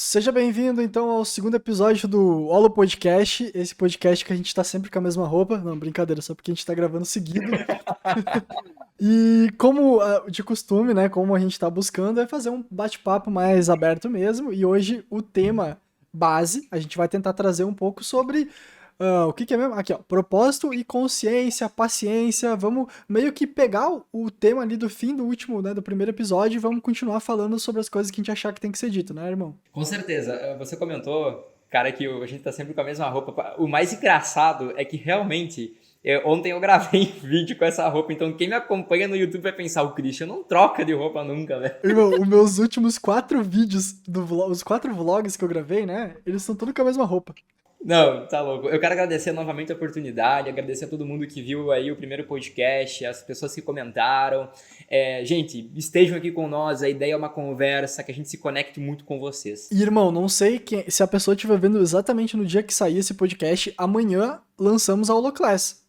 Seja bem-vindo, então, ao segundo episódio do Holo Podcast. Esse podcast que a gente tá sempre com a mesma roupa. Não, brincadeira, só porque a gente tá gravando seguido. E como de costume, né, como a gente tá buscando, é fazer um bate-papo mais aberto mesmo. E hoje o tema base, a gente vai tentar trazer um pouco sobre o que que é mesmo? Aqui, ó, propósito e consciência, paciência. Vamos meio que pegar o tema ali do fim do último, né, do primeiro episódio e vamos continuar falando sobre as coisas que a gente achar que tem que ser dito, né, irmão? Com certeza. Você comentou, cara, que a gente tá sempre com a mesma roupa. O mais engraçado é que realmente, ontem eu gravei vídeo com essa roupa, então quem me acompanha no YouTube vai pensar, o Christian não troca de roupa nunca, velho. Irmão, os meus últimos 4 vídeos os 4 vlogs que eu gravei, né? Eles estão tudo com a mesma roupa. Não, tá louco. Eu quero agradecer novamente a oportunidade, agradecer a todo mundo que viu aí o primeiro podcast, as pessoas que comentaram. Gente, estejam aqui com nós, a ideia é uma conversa, que a gente se conecte muito com vocês. E, irmão, não sei se a pessoa estiver vendo exatamente no dia que sair esse podcast, amanhã lançamos a Holoclass.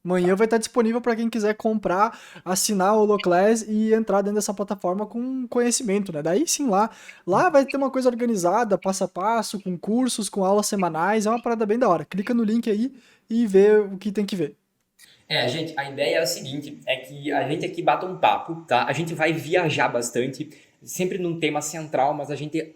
Amanhã vai estar disponível para quem quiser comprar, assinar o Holoclass e entrar dentro dessa plataforma com conhecimento, né? Daí sim, lá vai ter uma coisa organizada, passo a passo, com cursos, com aulas semanais, é uma parada bem da hora. Clica no link aí e vê o que tem que ver. Gente, a ideia é a seguinte, é que a gente aqui bata um papo, tá? A gente vai viajar bastante, sempre num tema central, mas a gente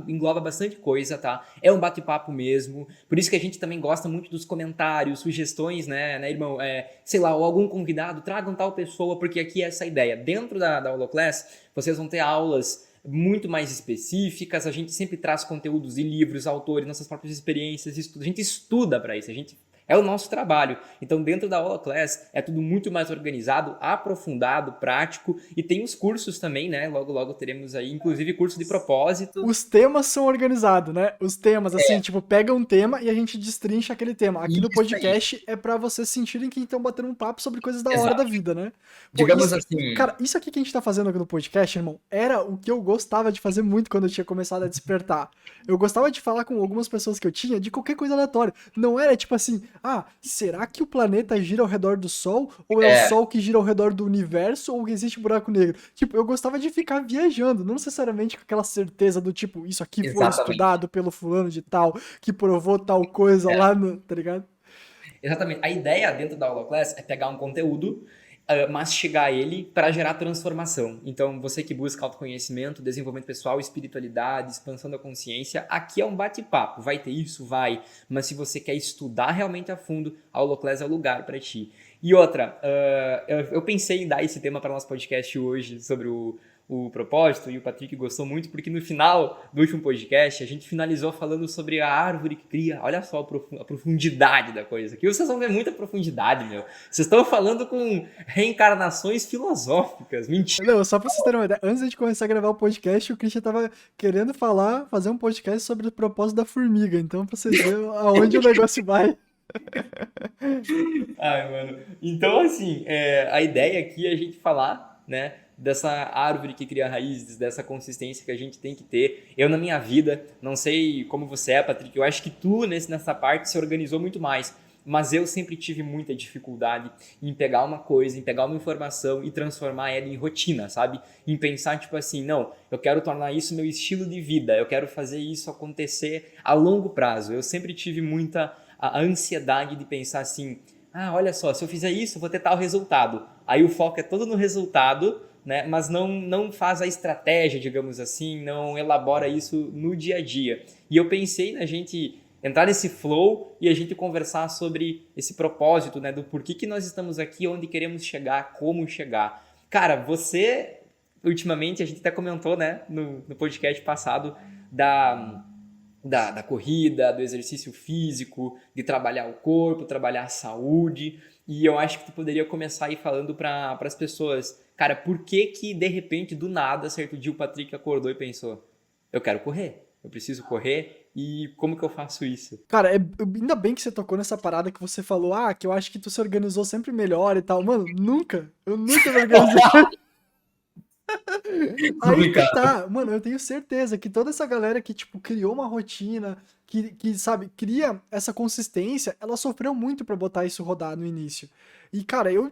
engloba bastante coisa, tá? É um bate-papo mesmo, por isso que a gente também gosta muito dos comentários, sugestões, né irmão? Sei lá, ou algum convidado, tragam tal pessoa, porque aqui é essa ideia. Dentro da Holoclass, vocês vão ter aulas muito mais específicas, a gente sempre traz conteúdos de livros, autores, nossas próprias experiências, a gente estuda para isso, é o nosso trabalho. Então, dentro da Holoclass, é tudo muito mais organizado, aprofundado, prático. E tem os cursos também, né? Logo, logo teremos aí, inclusive, curso de propósito. Os temas são organizados, né? Os temas, assim, tipo, pega um tema e a gente destrincha aquele tema. Aqui no Isso aí. podcast é pra vocês sentirem que estão batendo um papo sobre coisas da hora da Exato. vida, né? Pô, Digamos assim, cara, isso aqui que a gente tá fazendo aqui no podcast, irmão, era o que eu gostava de fazer muito quando eu tinha começado a despertar. Eu gostava de falar com algumas pessoas que eu tinha de qualquer coisa aleatória. Não era tipo assim, será que o planeta gira ao redor do Sol? Ou é o é, Sol que gira ao redor do universo? Ou existe um buraco negro? Tipo, eu gostava de ficar viajando, não necessariamente com aquela certeza do tipo, isso aqui foi exatamente. estudado pelo fulano de tal, que provou tal coisa É, lá no, tá ligado? exatamente. A ideia dentro da Holoclass é pegar um conteúdo, mastigar ele para gerar transformação. Então, você que busca autoconhecimento, desenvolvimento pessoal, espiritualidade, expansão da consciência, aqui é um bate-papo. Vai ter isso? Vai. Mas se você quer estudar realmente a fundo, a Holoclass é o lugar para ti. E outra, eu pensei em dar esse tema para o nosso podcast hoje sobre o propósito, e o Patrick gostou muito, porque no final do último podcast a gente finalizou falando sobre a árvore que cria. Olha só a profundidade da coisa. Aqui vocês vão ver muita profundidade, meu. Vocês estão falando com reencarnações filosóficas. Mentira. Não, só pra vocês terem uma ideia, antes de começar a gravar o podcast, o Christian tava querendo fazer um podcast sobre o propósito da formiga, então pra vocês verem aonde o negócio vai. Ai, mano. Então, assim, a ideia aqui é a gente falar, né, dessa árvore que cria raízes, dessa consistência que a gente tem que ter. Eu, na minha vida, não sei como você é, Patrick, eu acho que tu, nessa parte, se organizou muito mais. Mas eu sempre tive muita dificuldade em pegar uma coisa, em pegar uma informação e transformar ela em rotina, sabe? Em pensar, tipo assim, não, eu quero tornar isso meu estilo de vida, eu quero fazer isso acontecer a longo prazo. Eu sempre tive muita a ansiedade de pensar assim, olha só, se eu fizer isso, eu vou ter tal resultado. Aí o foco é todo no resultado, né? Mas não faz a estratégia, digamos assim, não elabora isso no dia a dia. E eu pensei na gente entrar nesse flow e a gente conversar sobre esse propósito, né? Do porquê que nós estamos aqui, onde queremos chegar, como chegar. Cara, você, ultimamente, a gente até comentou, né, no podcast passado, da corrida, do exercício físico, de trabalhar o corpo, trabalhar a saúde. E eu acho que tu poderia começar aí falando para as pessoas, cara, por que que de repente, do nada, certo dia o Patrick acordou e pensou, eu quero correr, eu preciso correr e como que eu faço isso? Cara, ainda bem que você tocou nessa parada que você falou, que eu acho que tu se organizou sempre melhor e tal. Mano, eu nunca me organizei. Aí que Complicado. tá, mano, eu tenho certeza que toda essa galera que, tipo, criou uma rotina, sabe, cria essa consistência, ela sofreu muito pra botar isso rodar no início. E, cara, eu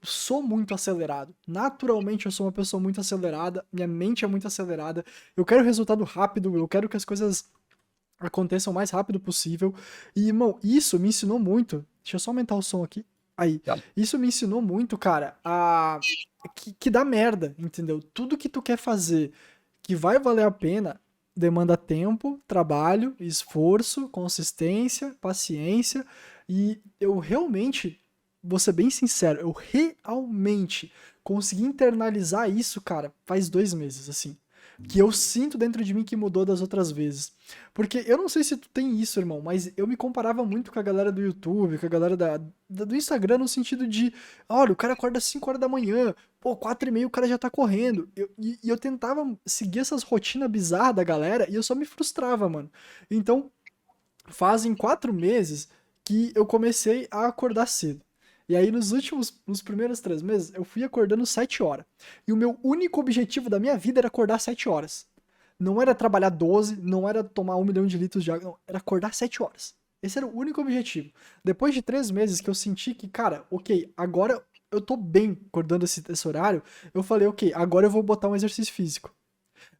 sou muito acelerado. Naturalmente eu sou uma pessoa muito acelerada, minha mente é muito acelerada. Eu quero resultado rápido, eu quero que as coisas aconteçam o mais rápido possível. E, irmão, isso me ensinou muito. Deixa eu só aumentar o som aqui. Aí. Tá. Isso me ensinou muito, cara, que dá merda, entendeu? Tudo que tu quer fazer que vai valer a pena demanda tempo, trabalho, esforço, consistência, paciência. E eu realmente, vou ser bem sincero, eu realmente consegui internalizar isso, cara, faz 2 meses, assim que eu sinto dentro de mim que mudou das outras vezes. Porque eu não sei se tu tem isso, irmão, mas eu me comparava muito com a galera do YouTube, com a galera do Instagram, no sentido de, olha, o cara acorda às 5 horas da manhã, pô, 4h30 o cara já tá correndo. E eu tentava seguir essas rotinas bizarras da galera e eu só me frustrava, mano. Então, fazem 4 meses que eu comecei a acordar cedo. E aí, nos primeiros 3 meses, eu fui acordando 7 horas. E o meu único objetivo da minha vida era acordar 7 horas. Não era trabalhar 12, não era tomar 1 milhão de litros de água, não, era acordar 7 horas. Esse era o único objetivo. Depois de 3 meses que eu senti que, cara, ok, agora eu tô bem acordando esse horário, eu falei, ok, agora eu vou botar um exercício físico.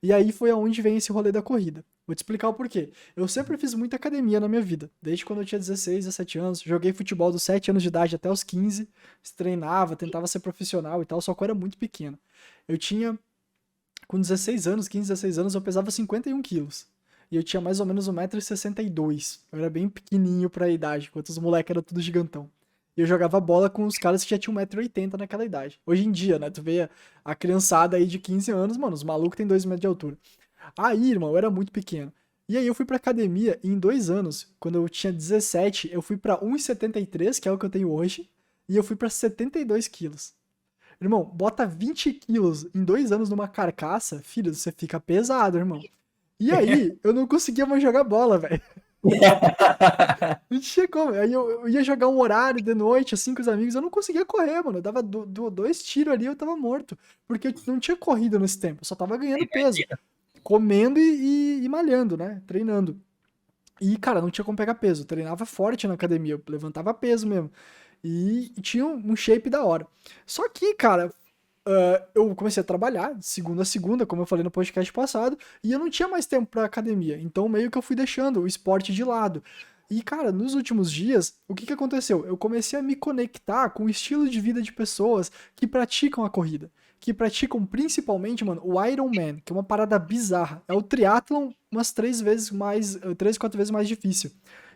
E aí foi aonde vem esse rolê da corrida. Vou te explicar o porquê. Eu sempre fiz muita academia na minha vida. Desde quando eu tinha 16, 17 anos. Joguei futebol dos 7 anos de idade até os 15. Treinava, tentava ser profissional e tal, só que eu era muito pequeno. Eu tinha, com 16 anos, 15, 16 anos, eu pesava 51 quilos. E eu tinha mais ou menos 1,62 m. Eu era bem pequenininho pra idade, enquanto os moleques eram tudo gigantão. E eu jogava bola com os caras que já tinham 1,80 m naquela idade. Hoje em dia, né? Tu vê a criançada aí de 15 anos, mano, os malucos têm 2 metros de altura. Aí, irmão, eu era muito pequeno. E aí eu fui pra academia e em 2 anos, quando eu tinha 17, eu fui pra 1,73, que é o que eu tenho hoje, e eu fui pra 72 quilos. Irmão, bota 20 quilos em 2 anos numa carcaça, filho, você fica pesado, irmão. E aí, eu não conseguia mais jogar bola, velho. Não tinha como. Aí eu ia jogar um horário de noite, assim, com os amigos, eu não conseguia correr, mano. Eu dava 2 tiros ali, eu tava morto. Porque eu não tinha corrido nesse tempo, eu só tava ganhando peso. Comendo e malhando, né? Treinando. E, cara, não tinha como pegar peso. Eu treinava forte na academia, eu levantava peso mesmo. E tinha um shape da hora. Só que, cara, eu comecei a trabalhar de segunda a segunda, como eu falei no podcast passado, e eu não tinha mais tempo pra academia. Então, meio que eu fui deixando o esporte de lado. E, cara, nos últimos dias, o que que aconteceu? Eu comecei a me conectar com o estilo de vida de pessoas que praticam a corrida. Que praticam principalmente, mano, o Ironman, que é uma parada bizarra. É o triatlon umas 3, 4 vezes mais difícil.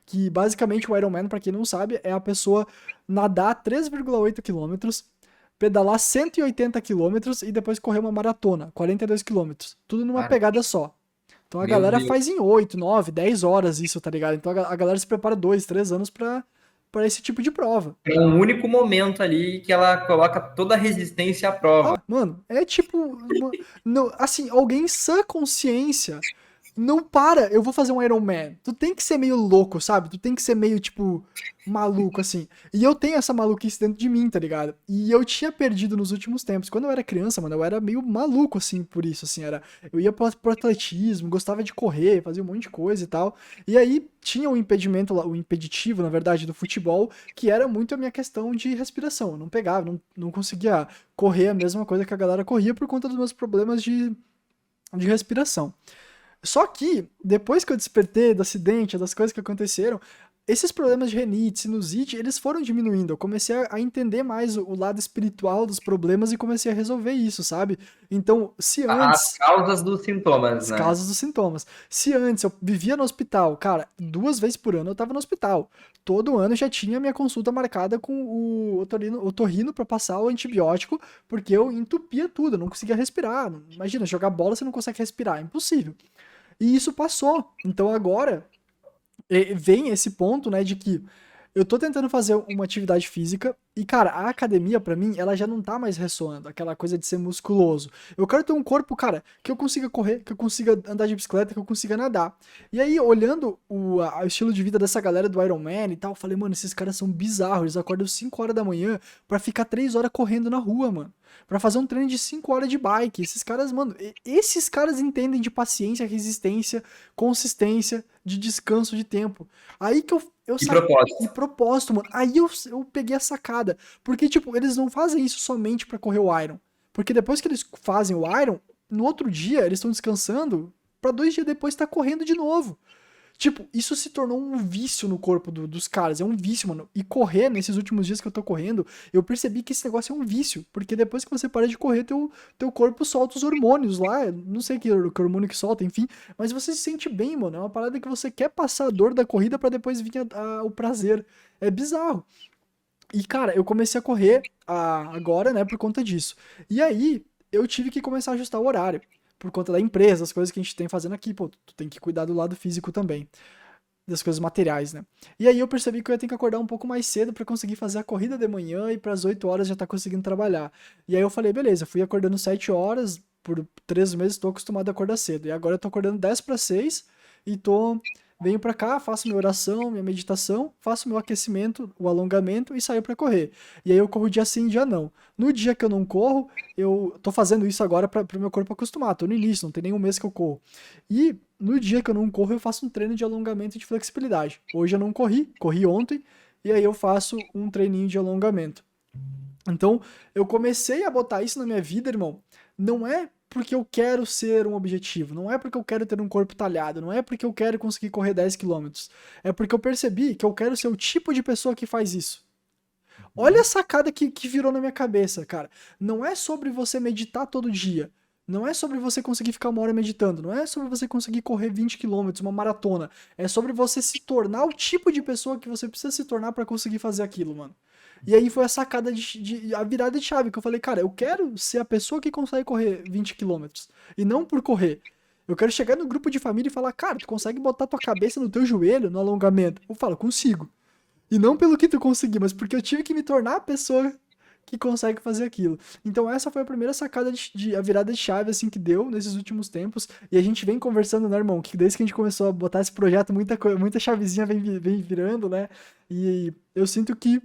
Que basicamente o Ironman, pra quem não sabe, é a pessoa nadar 3,8 quilômetros, pedalar 180 quilômetros e depois correr uma maratona, 42 quilômetros. Tudo numa Cara, pegada só. Então a meu galera Deus. faz em 8, 9, 10 horas isso, tá ligado? Então a galera se prepara 2, 3 anos pra esse tipo de prova. É um único momento ali que ela coloca toda a resistência à prova. Mano, é tipo, assim, alguém em sã consciência não para, eu vou fazer um Iron Man. Tu tem que ser meio louco, sabe? Tu tem que ser meio, tipo, maluco, assim. E eu tenho essa maluquice dentro de mim, tá ligado? E eu tinha perdido nos últimos tempos. Quando eu era criança, mano, eu era meio maluco, assim, por isso, assim. Eu ia pro atletismo, gostava de correr, fazia um monte de coisa e tal. E aí tinha o impedimento, o impeditivo, na verdade, do futebol, que era muito a minha questão de respiração. Eu não pegava, não conseguia correr a mesma coisa que a galera corria por conta dos meus problemas de respiração. Só que, depois que eu despertei do acidente, das coisas que aconteceram, esses problemas de renite, sinusite, eles foram diminuindo. Eu comecei a entender mais o lado espiritual dos problemas e comecei a resolver isso, sabe? Então, se As antes causas dos sintomas, as né? causas dos sintomas. Se antes eu vivia no hospital, cara, 2 vezes por ano eu tava no hospital. Todo ano eu já tinha minha consulta marcada com o otorrino pra passar o antibiótico, porque eu entupia tudo, eu não conseguia respirar. Imagina, jogar bola você não consegue respirar, é impossível. E isso passou. Então agora vem esse ponto, né, de que eu tô tentando fazer uma atividade física, E, cara, a academia, pra mim, ela já não tá mais ressoando, aquela coisa de ser musculoso. Eu quero ter um corpo, cara, que eu consiga correr, que eu consiga andar de bicicleta, que eu consiga nadar. E aí, olhando o estilo de vida dessa galera do Iron Man e tal, eu falei, mano, esses caras são bizarros. Eles acordam 5 horas da manhã pra ficar 3 horas correndo na rua, mano. Pra fazer um treino de 5 horas de bike. Esses caras, mano, esses caras entendem de paciência, resistência, consistência, de descanso de tempo. Aí que eu E saquei. E propósito. propósito, mano. Aí eu peguei a sacada. Porque, tipo, eles não fazem isso somente pra correr o Iron. Porque depois que eles fazem o Iron, no outro dia eles estão descansando pra 2 dias depois estar correndo de novo. Tipo, isso se tornou um vício no corpo dos caras. É um vício, mano. E correr, nesses últimos dias que eu tô correndo, eu percebi que esse negócio é um vício. Porque depois que você para de correr, teu corpo solta os hormônios lá. Não sei que hormônio que solta, enfim. Mas você se sente bem, mano. É uma parada que você quer passar a dor da corrida pra depois vir o prazer. É bizarro. E, cara, eu comecei a correr agora, né, por conta disso. E aí, eu tive que começar a ajustar o horário. Por conta da empresa, as coisas que a gente tem fazendo aqui, pô, tu tem que cuidar do lado físico também das coisas materiais, né? E aí eu percebi que eu ia ter que acordar um pouco mais cedo pra conseguir fazer a corrida de manhã e pras 8 horas já tá conseguindo trabalhar. E aí eu falei, beleza, fui acordando 7 horas, por 3 meses tô acostumado a acordar cedo. E agora eu tô acordando 10 para 6 e venho pra cá, faço minha oração, minha meditação, faço meu aquecimento, o alongamento e saio pra correr. E aí eu corro dia sim, dia não. No dia que eu não corro, eu tô fazendo isso agora para pro meu corpo acostumar. Tô no início, não tem nenhum mês que eu corro. E no dia que eu não corro, eu faço um treino de alongamento e de flexibilidade. Hoje eu não corri ontem, e aí eu faço um treininho de alongamento. Então, eu comecei a botar isso na minha vida, irmão. Não é porque eu quero ser um objetivo, não é porque eu quero ter um corpo talhado, não é porque eu quero conseguir correr 10 quilômetros. É porque eu percebi que eu quero ser o tipo de pessoa que faz isso. Olha a sacada que virou na minha cabeça, cara. Não é sobre você meditar todo dia. Não é sobre você conseguir ficar 1 hora meditando. Não é sobre você conseguir correr 20 quilômetros, uma maratona. É sobre você se tornar o tipo de pessoa que você precisa se tornar pra conseguir fazer aquilo, mano. E aí foi a sacada a virada de chave, que eu falei, cara, eu quero ser a pessoa que consegue correr 20 quilômetros. E não por correr. Eu quero chegar no grupo de família e falar, cara, tu consegue botar tua cabeça no teu joelho no alongamento? Eu falo, consigo. E não pelo que tu conseguiu, mas porque eu tive que me tornar a pessoa que consegue fazer aquilo. Então essa foi a primeira sacada a virada de chave assim que deu nesses últimos tempos. E a gente vem conversando, né, irmão? Que desde que a gente começou a botar esse projeto, muita chavezinha vem virando, né? E eu sinto que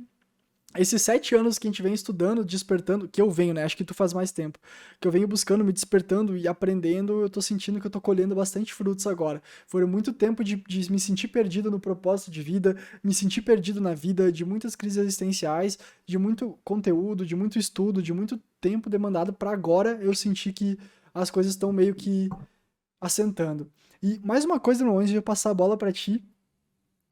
esses 7 anos que a gente vem estudando, despertando, que eu venho, né? Acho que tu faz mais tempo. Que eu venho buscando, me despertando e aprendendo, eu tô sentindo que eu tô colhendo bastante frutos agora. Foram muito tempo de me sentir perdido no propósito de vida, me sentir perdido na vida, de muitas crises existenciais, de muito conteúdo, de muito estudo, de muito tempo demandado pra agora eu sentir que as coisas estão meio que assentando. E mais uma coisa, irmão, antes de eu passar a bola pra ti,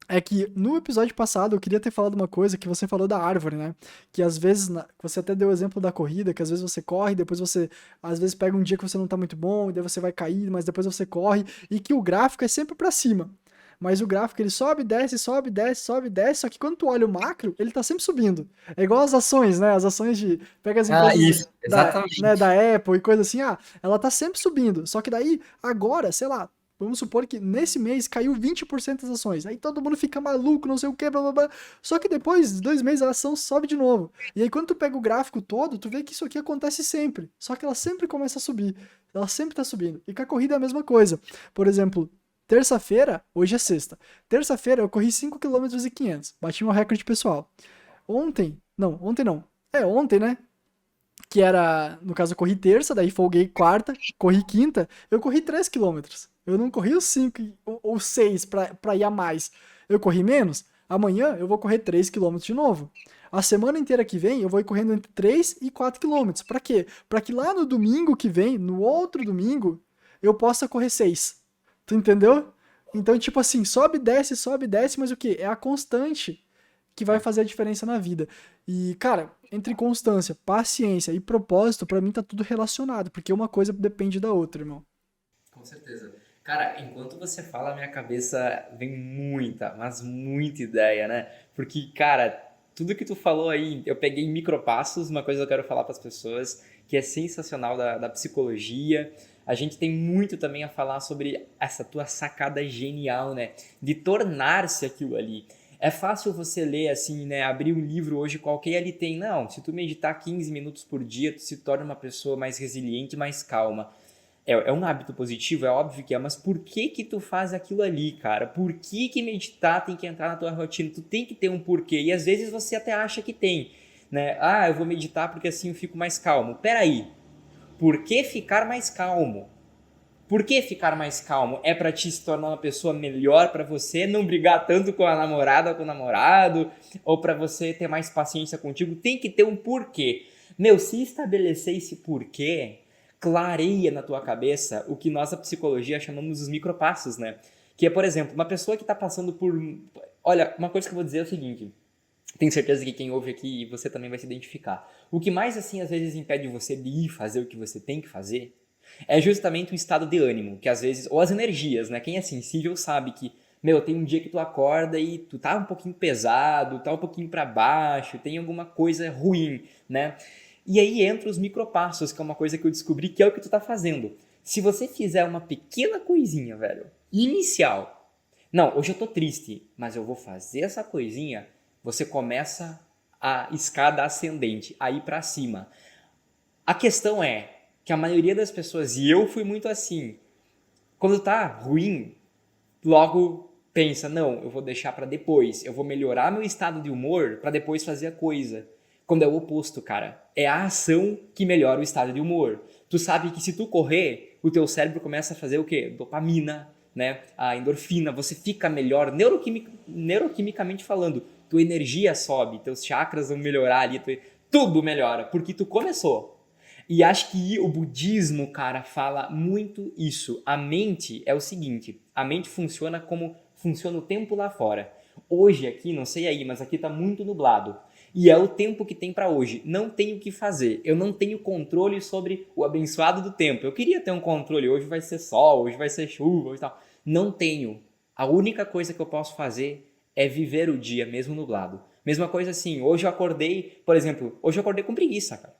é que no episódio passado eu queria ter falado uma coisa que você falou da árvore, né? Que às vezes, você até deu o exemplo da corrida, que às vezes você corre, depois você, às vezes pega um dia que você não tá muito bom, e daí você vai cair, mas depois você corre, e que o gráfico é sempre pra cima. Mas o gráfico ele sobe, desce, sobe, desce, sobe, desce, só que quando tu olha o macro, ele tá sempre subindo. É igual as ações, né? As ações pega as Ah, empresas isso, né, exatamente. da Apple e coisa assim, ela tá sempre subindo. Só que daí, agora, sei lá, vamos supor que nesse mês caiu 20% das ações. Aí todo mundo fica maluco, não sei o que, blá blá blá. Só que depois de 2 meses a ação sobe de novo. E aí quando tu pega o gráfico todo, tu vê que isso aqui acontece sempre. Só que ela sempre começa a subir. Ela sempre tá subindo. E com a corrida é a mesma coisa. Por exemplo, terça-feira, hoje é sexta. Terça-feira eu corri 5,5 km. Bati meu recorde pessoal. Ontem não. É, ontem, né? Que era, no caso, eu corri terça, daí folguei quarta, corri quinta, eu corri 3 quilômetros. Eu não corri os 5 ou 6 pra ir a mais. Eu corri menos. Amanhã eu vou correr 3 quilômetros de novo. A semana inteira que vem eu vou ir correndo entre 3 e 4 quilômetros. Pra quê? Pra que lá no domingo que vem, no outro domingo, eu possa correr 6. Tu entendeu? Então, tipo assim, sobe, desce, mas o quê? É a constante que vai fazer a diferença na vida. E, cara, entre constância, paciência e propósito, pra mim tá tudo relacionado, porque uma coisa depende da outra, irmão. Com certeza. Cara, enquanto você fala, minha cabeça vem muita, mas muita ideia, né? Porque, cara, tudo que tu falou aí, eu peguei em micropassos, uma coisa que eu quero falar para as pessoas, que é sensacional da psicologia. A gente tem muito também a falar sobre essa tua sacada genial, né? De tornar-se aquilo ali. É fácil você ler assim, né? Abrir um livro hoje qualquer e ali tem, não, se tu meditar 15 minutos por dia, tu se torna uma pessoa mais resiliente, mais calma. É um hábito positivo, é óbvio que é, mas por que que tu faz aquilo ali, cara? Por que que meditar tem que entrar na tua rotina? Tu tem que ter um porquê, e às vezes você até acha que tem, né? Ah, eu vou meditar porque assim eu fico mais calmo. Peraí, por que ficar mais calmo? Por que ficar mais calmo? É para te se tornar uma pessoa melhor, para você não brigar tanto com a namorada ou com o namorado, ou para você ter mais paciência contigo? Tem que ter um porquê. Meu, se estabelecer esse porquê, clareia na tua cabeça o que nós da psicologia chamamos os micropassos, né? Que é, por exemplo, uma pessoa que está passando por... Olha, uma coisa que eu vou dizer é o seguinte, tenho certeza que quem ouve aqui e você também vai se identificar. O que mais, assim, às vezes impede você de ir fazer o que você tem que fazer é justamente o estado de ânimo, que às vezes, ou as energias, né? Quem é sensível sabe que, meu, tem um dia que tu acorda e tu tá um pouquinho pesado, tá um pouquinho para baixo, tem alguma coisa ruim, né? E aí entra os micropassos, que é uma coisa que eu descobri que é o que tu tá fazendo. Se você fizer uma pequena coisinha, velho, inicial, não, hoje eu tô triste, mas eu vou fazer essa coisinha, você começa a escada ascendente, a ir para cima. A questão é que a maioria das pessoas, e eu fui muito assim, quando tá ruim, logo pensa, não, eu vou deixar para depois, eu vou melhorar meu estado de humor para depois fazer a coisa. Quando é o oposto, cara. É a ação que melhora o estado de humor. Tu sabe que se tu correr, o teu cérebro começa a fazer o quê? Dopamina, né? A endorfina, você fica melhor, neuroquimicamente falando. Tua energia sobe, teus chakras vão melhorar ali, tudo melhora, porque tu começou. E acho que o budismo, cara, fala muito isso. A mente é o seguinte, a mente funciona como funciona o tempo lá fora. Hoje aqui, não sei aí, mas aqui tá muito nublado. E é o tempo que tem para hoje. Não tenho o que fazer. Eu não tenho controle sobre o abençoado do tempo. Eu queria ter um controle. Hoje vai ser sol, hoje vai ser chuva, hoje tal. Não tenho. A única coisa que eu posso fazer é viver o dia, mesmo nublado. Mesma coisa assim, hoje eu acordei, por exemplo, hoje eu acordei com preguiça, cara.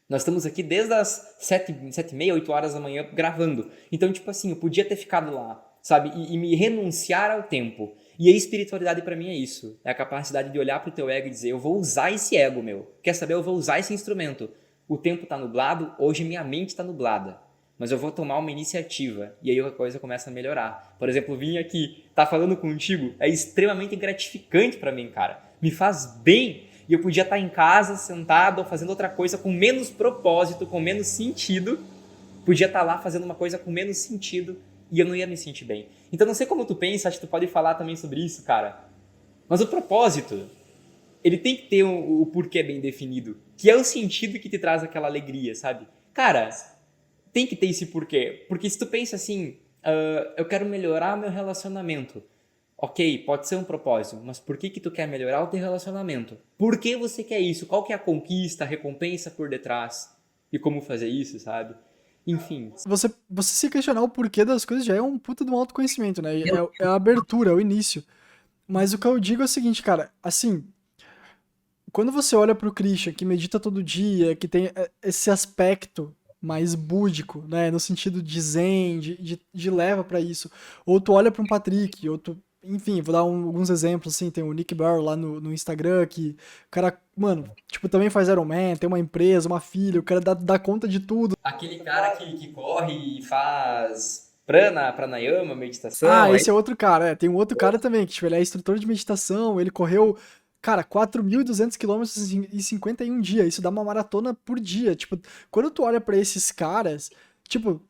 Nós estamos aqui desde as 7h30, 8 horas da manhã gravando. Então, tipo assim, eu podia ter ficado lá, sabe? E me renunciar ao tempo. E a espiritualidade para mim é isso. É a capacidade de olhar pro teu ego e dizer, eu vou usar esse ego, meu. Quer saber? Eu vou usar esse instrumento. O tempo tá nublado, hoje minha mente tá nublada. Mas eu vou tomar uma iniciativa. E aí a coisa começa a melhorar. Por exemplo, vim aqui, tá falando contigo, é extremamente gratificante para mim, cara. Me faz bem. E eu podia estar em casa, sentado, ou fazendo outra coisa com menos propósito, com menos sentido. Podia estar lá fazendo uma coisa com menos sentido e eu não ia me sentir bem. Então não sei como tu pensa, acho que tu pode falar também sobre isso, cara. Mas o propósito, ele tem que ter o porquê bem definido, que é o sentido que te traz aquela alegria, sabe? Cara, tem que ter esse porquê. Porque se tu pensa assim, eu quero melhorar meu relacionamento. Ok, pode ser um propósito, mas por que tu quer melhorar o teu relacionamento? Por que você quer isso? Qual que é a conquista, a recompensa por detrás? E como fazer isso, sabe? Enfim. Você se questionar o porquê das coisas já é um puta de um autoconhecimento, né? É a abertura, é o início. Mas o que eu digo é o seguinte, cara, assim, quando você olha pro Christian, que medita todo dia, que tem esse aspecto mais búdico, né, no sentido de zen, de leva pra isso, ou tu olha pra um Patrick, ou tu, enfim, vou dar alguns exemplos, assim, tem o Nick Barrow lá no Instagram, que o cara, mano, tipo, também faz Ironman, tem uma empresa, uma filha, o cara dá conta de tudo. Aquele cara que corre e faz pranayama, meditação. Ah, esse é outro cara, tem um outro cara também, que tipo, ele é instrutor de meditação, ele correu, cara, 4.200 quilômetros em 51 dias, isso dá uma maratona por dia, tipo, quando tu olha pra esses caras, tipo,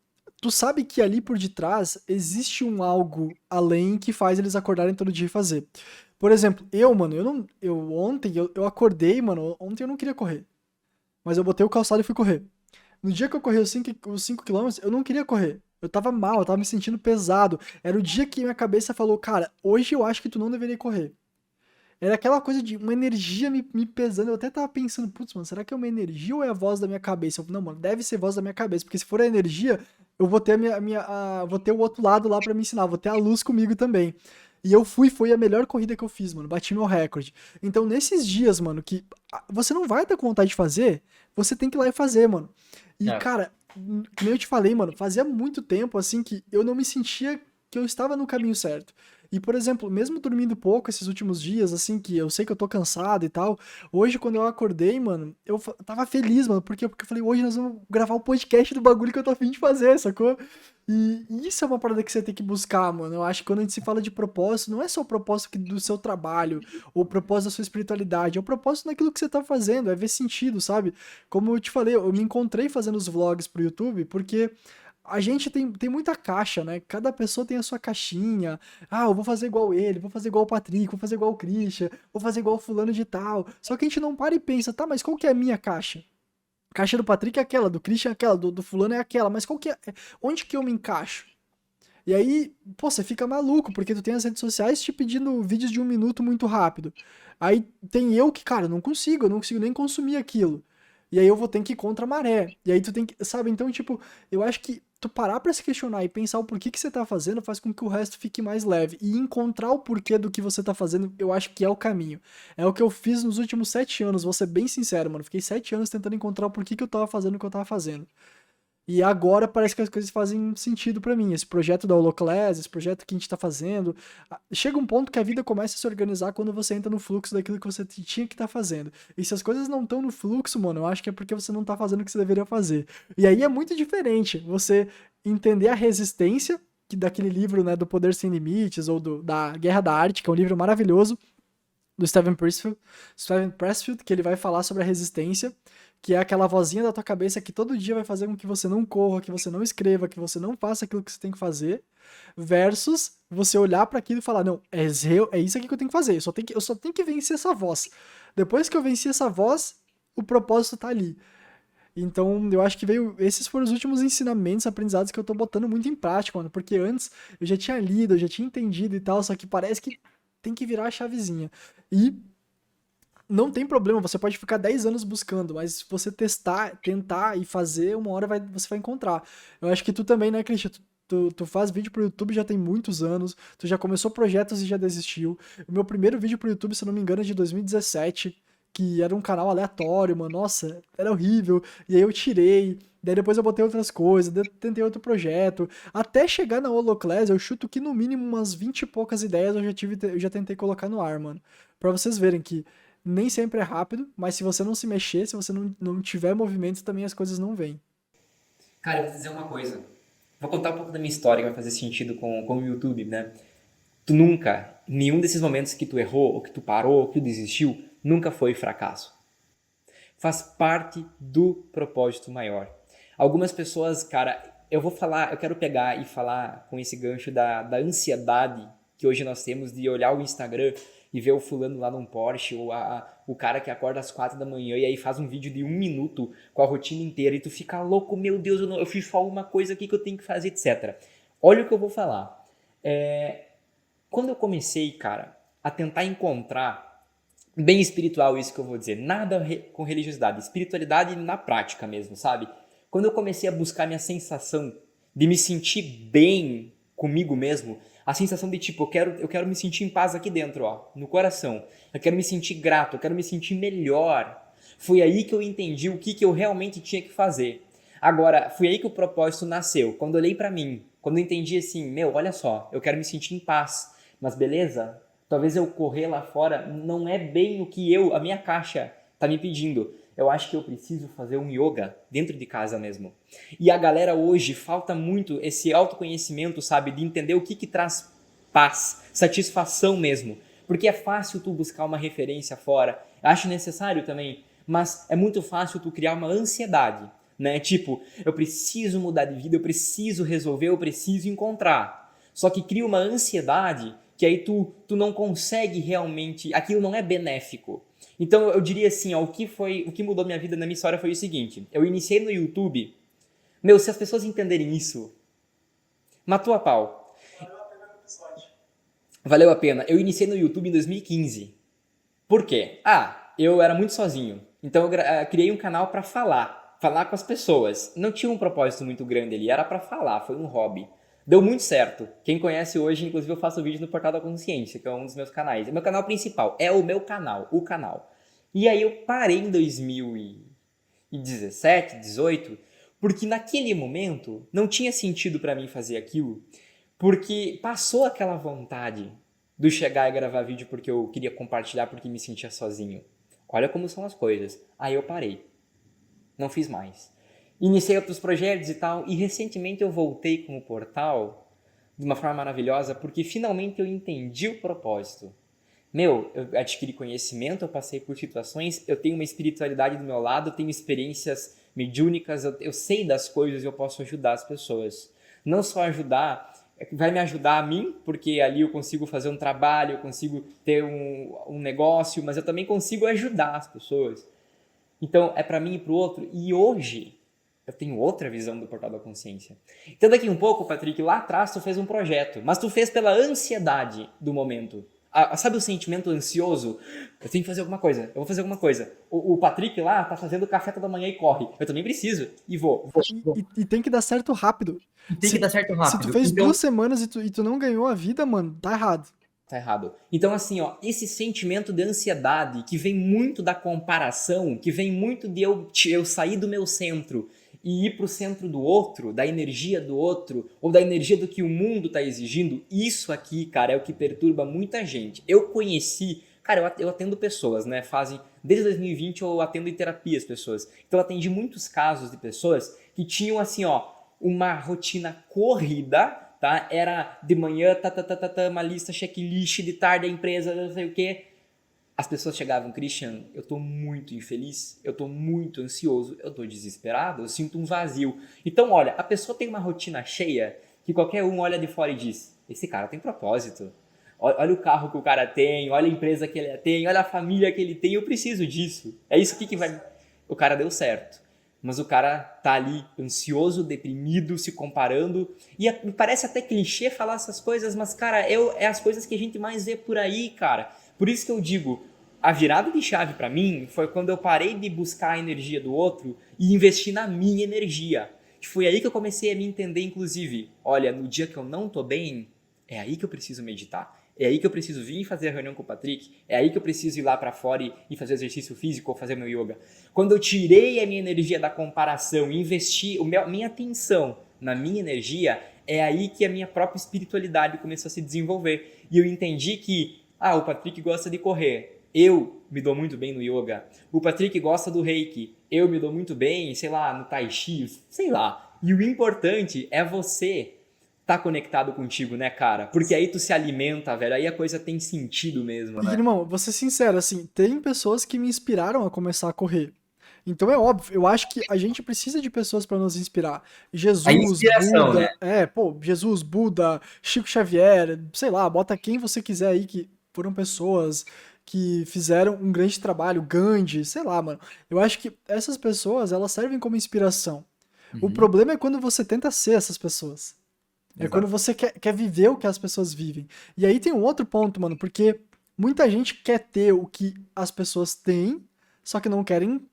tu sabe que ali por detrás existe um algo além que faz eles acordarem todo dia e fazer. Por exemplo, mano, ontem eu acordei, mano, ontem eu não queria correr, mas eu botei o calçado e fui correr. No dia que eu corri os 5 quilômetros, eu não queria correr. Eu tava mal, eu tava me sentindo pesado. Era o dia que minha cabeça falou, cara, hoje eu acho que tu não deveria correr. Era aquela coisa de uma energia me pesando. Eu até tava pensando, putz, mano, será que é uma energia ou é a voz da minha cabeça? Eu falei, não, mano, deve ser voz da minha cabeça, porque se for a energia, eu vou ter vou ter o outro lado lá pra me ensinar, vou ter a luz comigo também. E eu foi a melhor corrida que eu fiz, mano, bati meu recorde. Então, nesses dias, mano, que você não vai ter com vontade de fazer, você tem que ir lá e fazer, mano. E, cara, como eu te falei, mano, fazia muito tempo, assim, que eu não me sentia que eu estava no caminho certo. E, por exemplo, mesmo dormindo pouco esses últimos dias, assim, que eu sei que eu tô cansado e tal, hoje quando eu acordei, mano, eu tava feliz, mano, porque eu falei, hoje nós vamos gravar o podcast do bagulho que eu tô a fim de fazer, sacou? E isso é uma parada que você tem que buscar, mano. Eu acho que quando a gente se fala de propósito, não é só o propósito do seu trabalho, ou o propósito da sua espiritualidade, é o propósito naquilo que você tá fazendo, é ver sentido, sabe? Como eu te falei, eu me encontrei fazendo os vlogs pro YouTube, porque a gente tem muita caixa, né? Cada pessoa tem a sua caixinha. Ah, eu vou fazer igual ele, vou fazer igual o Patrick, vou fazer igual o Christian, vou fazer igual o fulano de tal. Só que a gente não para e pensa, tá, mas qual que é a minha caixa? A caixa do Patrick é aquela, do Christian é aquela, do fulano é aquela, mas qual que é? Onde que eu me encaixo? E aí, pô, você fica maluco, porque tu tem as redes sociais te pedindo vídeos de 1 minuto muito rápido. Aí tem eu que, cara, eu não consigo nem consumir aquilo. E aí eu vou ter que ir contra a maré. E aí tu tem que, sabe? Então, tipo, eu acho que tu parar pra se questionar e pensar o porquê que você tá fazendo faz com que o resto fique mais leve. E encontrar o porquê do que você tá fazendo, eu acho que é o caminho. É o que eu fiz nos últimos 7 anos, vou ser bem sincero, mano. Fiquei 7 anos tentando encontrar o porquê que eu tava fazendo o que eu tava fazendo. E agora parece que as coisas fazem sentido pra mim. Esse projeto da Holoclass, esse projeto que a gente tá fazendo. Chega um ponto que a vida começa a se organizar quando você entra no fluxo daquilo que você tinha que estar fazendo. E se as coisas não estão no fluxo, mano, eu acho que é porque você não tá fazendo o que você deveria fazer. E aí é muito diferente você entender a resistência, que daquele livro, né, do Poder Sem Limites, ou da Guerra da Arte, que é um livro maravilhoso, do Steven Pressfield, que ele vai falar sobre a resistência, que é aquela vozinha da tua cabeça que todo dia vai fazer com que você não corra, que você não escreva, que você não faça aquilo que você tem que fazer, versus você olhar para aquilo e falar, não, é isso aqui que eu tenho que fazer, eu só tenho que vencer essa voz. Depois que eu venci essa voz, o propósito tá ali. Então, eu acho que esses foram os últimos ensinamentos, aprendizados que eu tô botando muito em prática, mano, porque antes eu já tinha lido, eu já tinha entendido e tal, só que parece que tem que virar a chavezinha. E não tem problema, você pode ficar 10 anos buscando, mas se você testar, tentar e fazer, uma hora você vai encontrar. Eu acho que tu também, né, Christian? Tu faz vídeo pro YouTube já tem muitos anos, tu já começou projetos e já desistiu. O meu primeiro vídeo pro YouTube, se eu não me engano, é de 2017, que era um canal aleatório, mano, nossa, era horrível. E aí eu tirei, daí depois eu botei outras coisas, tentei outro projeto. Até chegar na Holoclass, eu chuto que no mínimo umas 20 e poucas ideias eu já tentei colocar no ar, mano. Pra vocês verem que nem sempre é rápido, mas se você não se mexer, se você não tiver movimento, também as coisas não vêm. Cara, eu vou te dizer uma coisa. Vou contar um pouco da minha história que vai fazer sentido com o YouTube, né? Tu nunca, em nenhum desses momentos que tu errou, ou que tu parou, ou que tu desistiu, nunca foi fracasso. Faz parte do propósito maior. Algumas pessoas, cara, eu quero pegar e falar com esse gancho da ansiedade que hoje nós temos de olhar o Instagram e ver o fulano lá num Porsche, ou o cara que acorda às 4 da manhã e aí faz um vídeo de 1 minuto com a rotina inteira e tu fica louco, meu Deus, eu fiz só uma coisa aqui que eu tenho que fazer, etc. Olha o que eu vou falar. Quando eu comecei, cara, a tentar encontrar, bem espiritual isso que eu vou dizer, nada com religiosidade, espiritualidade na prática mesmo, sabe? Quando eu comecei a buscar minha sensação de me sentir bem comigo mesmo, a sensação de tipo, eu quero me sentir em paz aqui dentro, ó, no coração. Eu quero me sentir grato, eu quero me sentir melhor. Foi aí que eu entendi o que eu realmente tinha que fazer. Agora, foi aí que o propósito nasceu. Quando eu olhei pra mim, quando eu entendi assim, meu, olha só, eu quero me sentir em paz. Mas beleza, talvez eu correr lá fora não é bem o que a minha caixa tá me pedindo. Eu acho que eu preciso fazer um yoga dentro de casa mesmo. E a galera hoje falta muito esse autoconhecimento, sabe? De entender o que traz paz, satisfação mesmo. Porque é fácil tu buscar uma referência fora. Acho necessário também. Mas é muito fácil tu criar uma ansiedade, né? Tipo, eu preciso mudar de vida, eu preciso resolver, eu preciso encontrar. Só que cria uma ansiedade que aí tu não consegue realmente... Aquilo não é benéfico. Então eu diria assim, ó, o que mudou minha vida na minha história foi o seguinte. Eu iniciei no YouTube. Meu, se as pessoas entenderem isso, matou a pau. Valeu a pena. Eu iniciei no YouTube em 2015. Por quê? Eu era muito sozinho. Então eu criei um canal para falar com as pessoas. Não tinha um propósito muito grande ali, era para falar, foi um hobby. Deu muito certo. Quem conhece hoje, inclusive eu faço vídeo no Portal da Consciência, que é um dos meus canais. É meu canal principal, é o meu canal, o canal. E aí eu parei em 2017, 18, porque naquele momento não tinha sentido para mim fazer aquilo, porque passou aquela vontade, do chegar e gravar vídeo porque eu queria compartilhar porque me sentia sozinho. Olha como são as coisas. Aí eu parei. Não fiz mais. Iniciei outros projetos e tal, e recentemente eu voltei com o portal de uma forma maravilhosa porque finalmente eu entendi o propósito. Eu adquiri conhecimento, eu passei por situações, eu tenho uma espiritualidade do meu lado, eu tenho experiências mediúnicas, eu sei das coisas e eu posso ajudar as pessoas. Não só ajudar, vai me ajudar a mim, porque ali eu consigo fazer um trabalho, eu consigo ter um negócio, mas eu também consigo ajudar as pessoas. Então, é para mim e para o outro. E hoje, eu tenho outra visão do Portal da Consciência. Então, daqui um pouco, Patrick, lá atrás tu fez um projeto, mas tu fez pela ansiedade do momento. Sabe o sentimento ansioso? Eu tenho que fazer alguma coisa, eu vou fazer alguma coisa. O Patrick lá tá fazendo café toda manhã e corre. Eu também preciso e vou. E tem que dar certo rápido. Tem que dar certo rápido. Se tu fez Então, 2 semanas e tu não ganhou a vida, mano, tá errado. Tá errado. Então, assim, ó, esse sentimento de ansiedade que vem muito da comparação, que vem muito de eu sair do meu centro e ir pro centro do outro, da energia do outro, ou da energia do que o mundo tá exigindo, isso aqui, cara, é o que perturba muita gente. Eu conheci, cara, eu atendo pessoas, né, desde 2020 eu atendo em terapia as pessoas. Então eu atendi muitos casos de pessoas que tinham, assim, ó, uma rotina corrida, tá? Era de manhã, uma lista, checklist, de tarde a empresa, não sei o quê. As pessoas chegavam, Christian, eu tô muito infeliz, eu tô muito ansioso, eu tô desesperado, eu sinto um vazio. Então, olha, a pessoa tem uma rotina cheia que qualquer um olha de fora e diz, esse cara tem propósito. Olha o carro que o cara tem, olha a empresa que ele tem, olha a família que ele tem, eu preciso disso. É isso que vai... O cara deu certo. Mas o cara tá ali ansioso, deprimido, se comparando. E me parece até clichê falar essas coisas, mas, cara, é as coisas que a gente mais vê por aí, cara. Por isso que eu digo, a virada de chave pra mim foi quando eu parei de buscar a energia do outro e investir na minha energia. Foi aí que eu comecei a me entender, inclusive. Olha, no dia que eu não tô bem, é aí que eu preciso meditar. É aí que eu preciso vir fazer a reunião com o Patrick. É aí que eu preciso ir lá pra fora e fazer exercício físico ou fazer meu yoga. Quando eu tirei a minha energia da comparação e investi minha atenção na minha energia, é aí que a minha própria espiritualidade começou a se desenvolver. E eu entendi que, o Patrick gosta de correr. Eu me dou muito bem no yoga. O Patrick gosta do reiki. Eu me dou muito bem, sei lá, no tai chi, sei lá. E o importante é você tá conectado contigo, né, cara? Porque aí tu se alimenta, velho. Aí a coisa tem sentido mesmo, né? Irmão, vou ser sincero, assim, tem pessoas que me inspiraram a começar a correr. Então é óbvio, eu acho que a gente precisa de pessoas para nos inspirar. Jesus, a inspiração, Buda, né? Jesus, Buda, Chico Xavier, sei lá, bota quem você quiser aí, que foram pessoas que fizeram um grande trabalho, Gandhi, sei lá, mano. Eu acho que essas pessoas, elas servem como inspiração. O problema é quando você tenta ser essas pessoas. É quando você quer viver o que as pessoas vivem. E aí tem um outro ponto, mano, porque muita gente quer ter o que as pessoas têm, só que não querem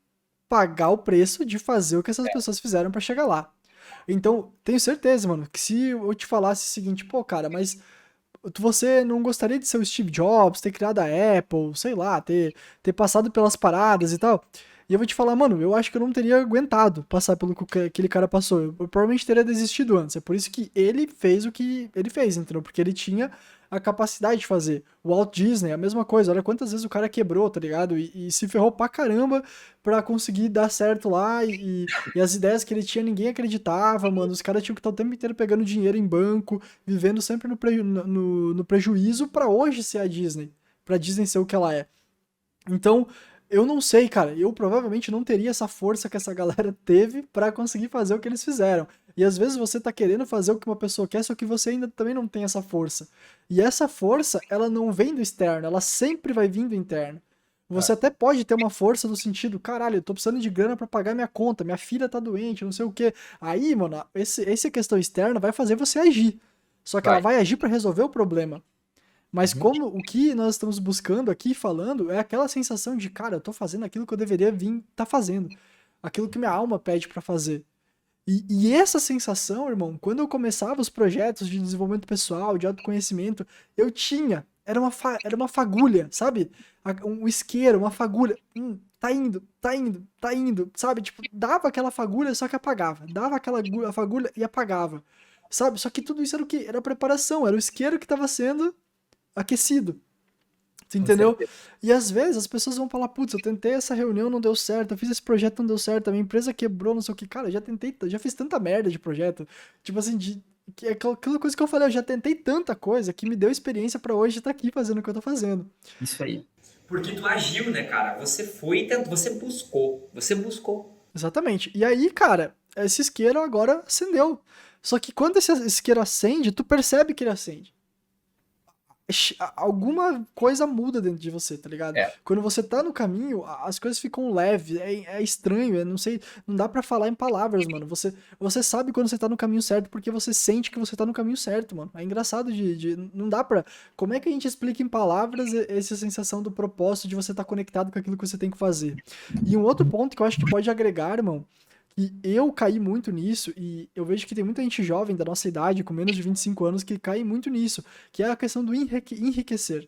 pagar o preço de fazer o que essas pessoas fizeram pra chegar lá. Então, tenho certeza, mano, que se eu te falasse o seguinte, pô, cara, mas você não gostaria de ser o Steve Jobs, ter criado a Apple, sei lá, ter passado pelas paradas e tal? E eu vou te falar, mano, eu acho que eu não teria aguentado passar pelo que aquele cara passou. Eu provavelmente teria desistido antes. É por isso que ele fez o que ele fez, entendeu? Porque ele tinha a capacidade de fazer. O Walt Disney, a mesma coisa. Olha quantas vezes o cara quebrou, tá ligado? E se ferrou pra caramba pra conseguir dar certo lá. E as ideias que ele tinha, ninguém acreditava, mano. Os caras tinham que estar o tempo inteiro pegando dinheiro em banco, vivendo sempre no prejuízo pra hoje ser a Disney. Pra Disney ser o que ela é. Então, eu não sei, cara. Eu provavelmente não teria essa força que essa galera teve pra conseguir fazer o que eles fizeram. E às vezes você tá querendo fazer o que uma pessoa quer, só que você ainda também não tem essa força. E essa força, ela não vem do externo, ela sempre vai vir do interno. Você até pode ter uma força no sentido, caralho, eu tô precisando de grana pra pagar minha conta, minha filha tá doente, não sei o quê. Aí, mano, essa questão externa vai fazer você agir. Só que ela vai agir pra resolver o problema. Mas como o que nós estamos buscando aqui, falando, é aquela sensação de, cara, eu tô fazendo aquilo que eu deveria vir tá fazendo. Aquilo que minha alma pede pra fazer. E essa sensação, irmão, quando eu começava os projetos de desenvolvimento pessoal, de autoconhecimento, eu tinha. Era uma fagulha, sabe? Um isqueiro, uma fagulha. Tá indo, sabe? Tipo, dava aquela fagulha, só que apagava. Dava aquela fagulha e apagava. Sabe? Só que tudo isso era o quê? Era a preparação, era o isqueiro que tava sendo aquecido. Tu Com entendeu? certeza. E às vezes as pessoas vão falar, putz, eu tentei essa reunião, não deu certo, eu fiz esse projeto, não deu certo, a minha empresa quebrou, não sei o que. Cara, eu já tentei, já fiz tanta merda de projeto. Tipo assim, que é aquela coisa que eu falei, eu já tentei tanta coisa que me deu experiência pra hoje estar aqui fazendo o que eu tô fazendo. Isso aí. Porque tu agiu, né, cara? Você foi, você buscou. Você buscou. Exatamente. E aí, cara, esse isqueiro agora acendeu. Só que quando esse isqueiro acende, tu percebe que ele acende. Alguma coisa muda dentro de você, tá ligado? É. Quando você tá no caminho, as coisas ficam leves, é estranho, não sei, não dá pra falar em palavras, mano. Você sabe quando você tá no caminho certo porque você sente que você tá no caminho certo, mano. É engraçado não dá pra. Como é que a gente explica em palavras essa sensação do propósito de você estar conectado com aquilo que você tem que fazer? E um outro ponto que eu acho que pode agregar, irmão, e eu caí muito nisso, e eu vejo que tem muita gente jovem da nossa idade, com menos de 25 anos, que cai muito nisso, que é a questão do enriquecer,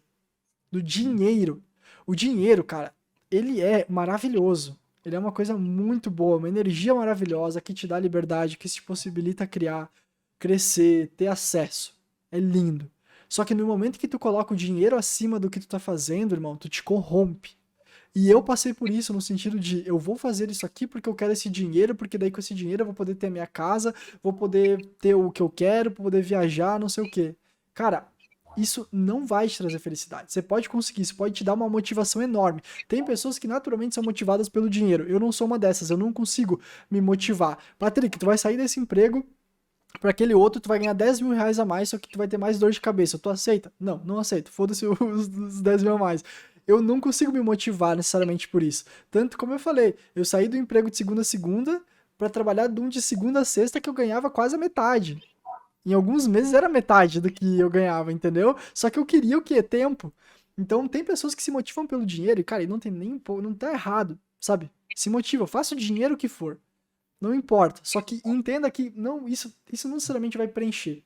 do dinheiro. O dinheiro, cara, ele é maravilhoso. Ele é uma coisa muito boa, uma energia maravilhosa que te dá liberdade, que te possibilita criar, crescer, ter acesso. É lindo. Só que no momento que tu coloca o dinheiro acima do que tu tá fazendo, irmão, tu te corrompe. E eu passei por isso no sentido de eu vou fazer isso aqui porque eu quero esse dinheiro, porque daí com esse dinheiro eu vou poder ter a minha casa, vou poder ter o que eu quero, poder viajar, não sei o quê. Cara, isso não vai te trazer felicidade. Você pode conseguir, isso pode te dar uma motivação enorme. Tem pessoas que naturalmente são motivadas pelo dinheiro. Eu não sou uma dessas, eu não consigo me motivar. Patrick, tu vai sair desse emprego para aquele outro, tu vai ganhar 10 mil reais a mais, só que tu vai ter mais dor de cabeça. Tu aceita? Não, não aceito. Foda-se os 10 mil a mais. Eu não consigo me motivar necessariamente por isso. Tanto como eu falei, eu saí do emprego de segunda a segunda para trabalhar de um de segunda a sexta que eu ganhava quase a metade. Em alguns meses era metade do que eu ganhava, entendeu? Só que eu queria o quê? Tempo. Então tem pessoas que se motivam pelo dinheiro e, cara, e não tem nem, não tá errado, sabe? Se motiva, faça o dinheiro que for. Não importa. Só que entenda que não, isso não necessariamente vai preencher.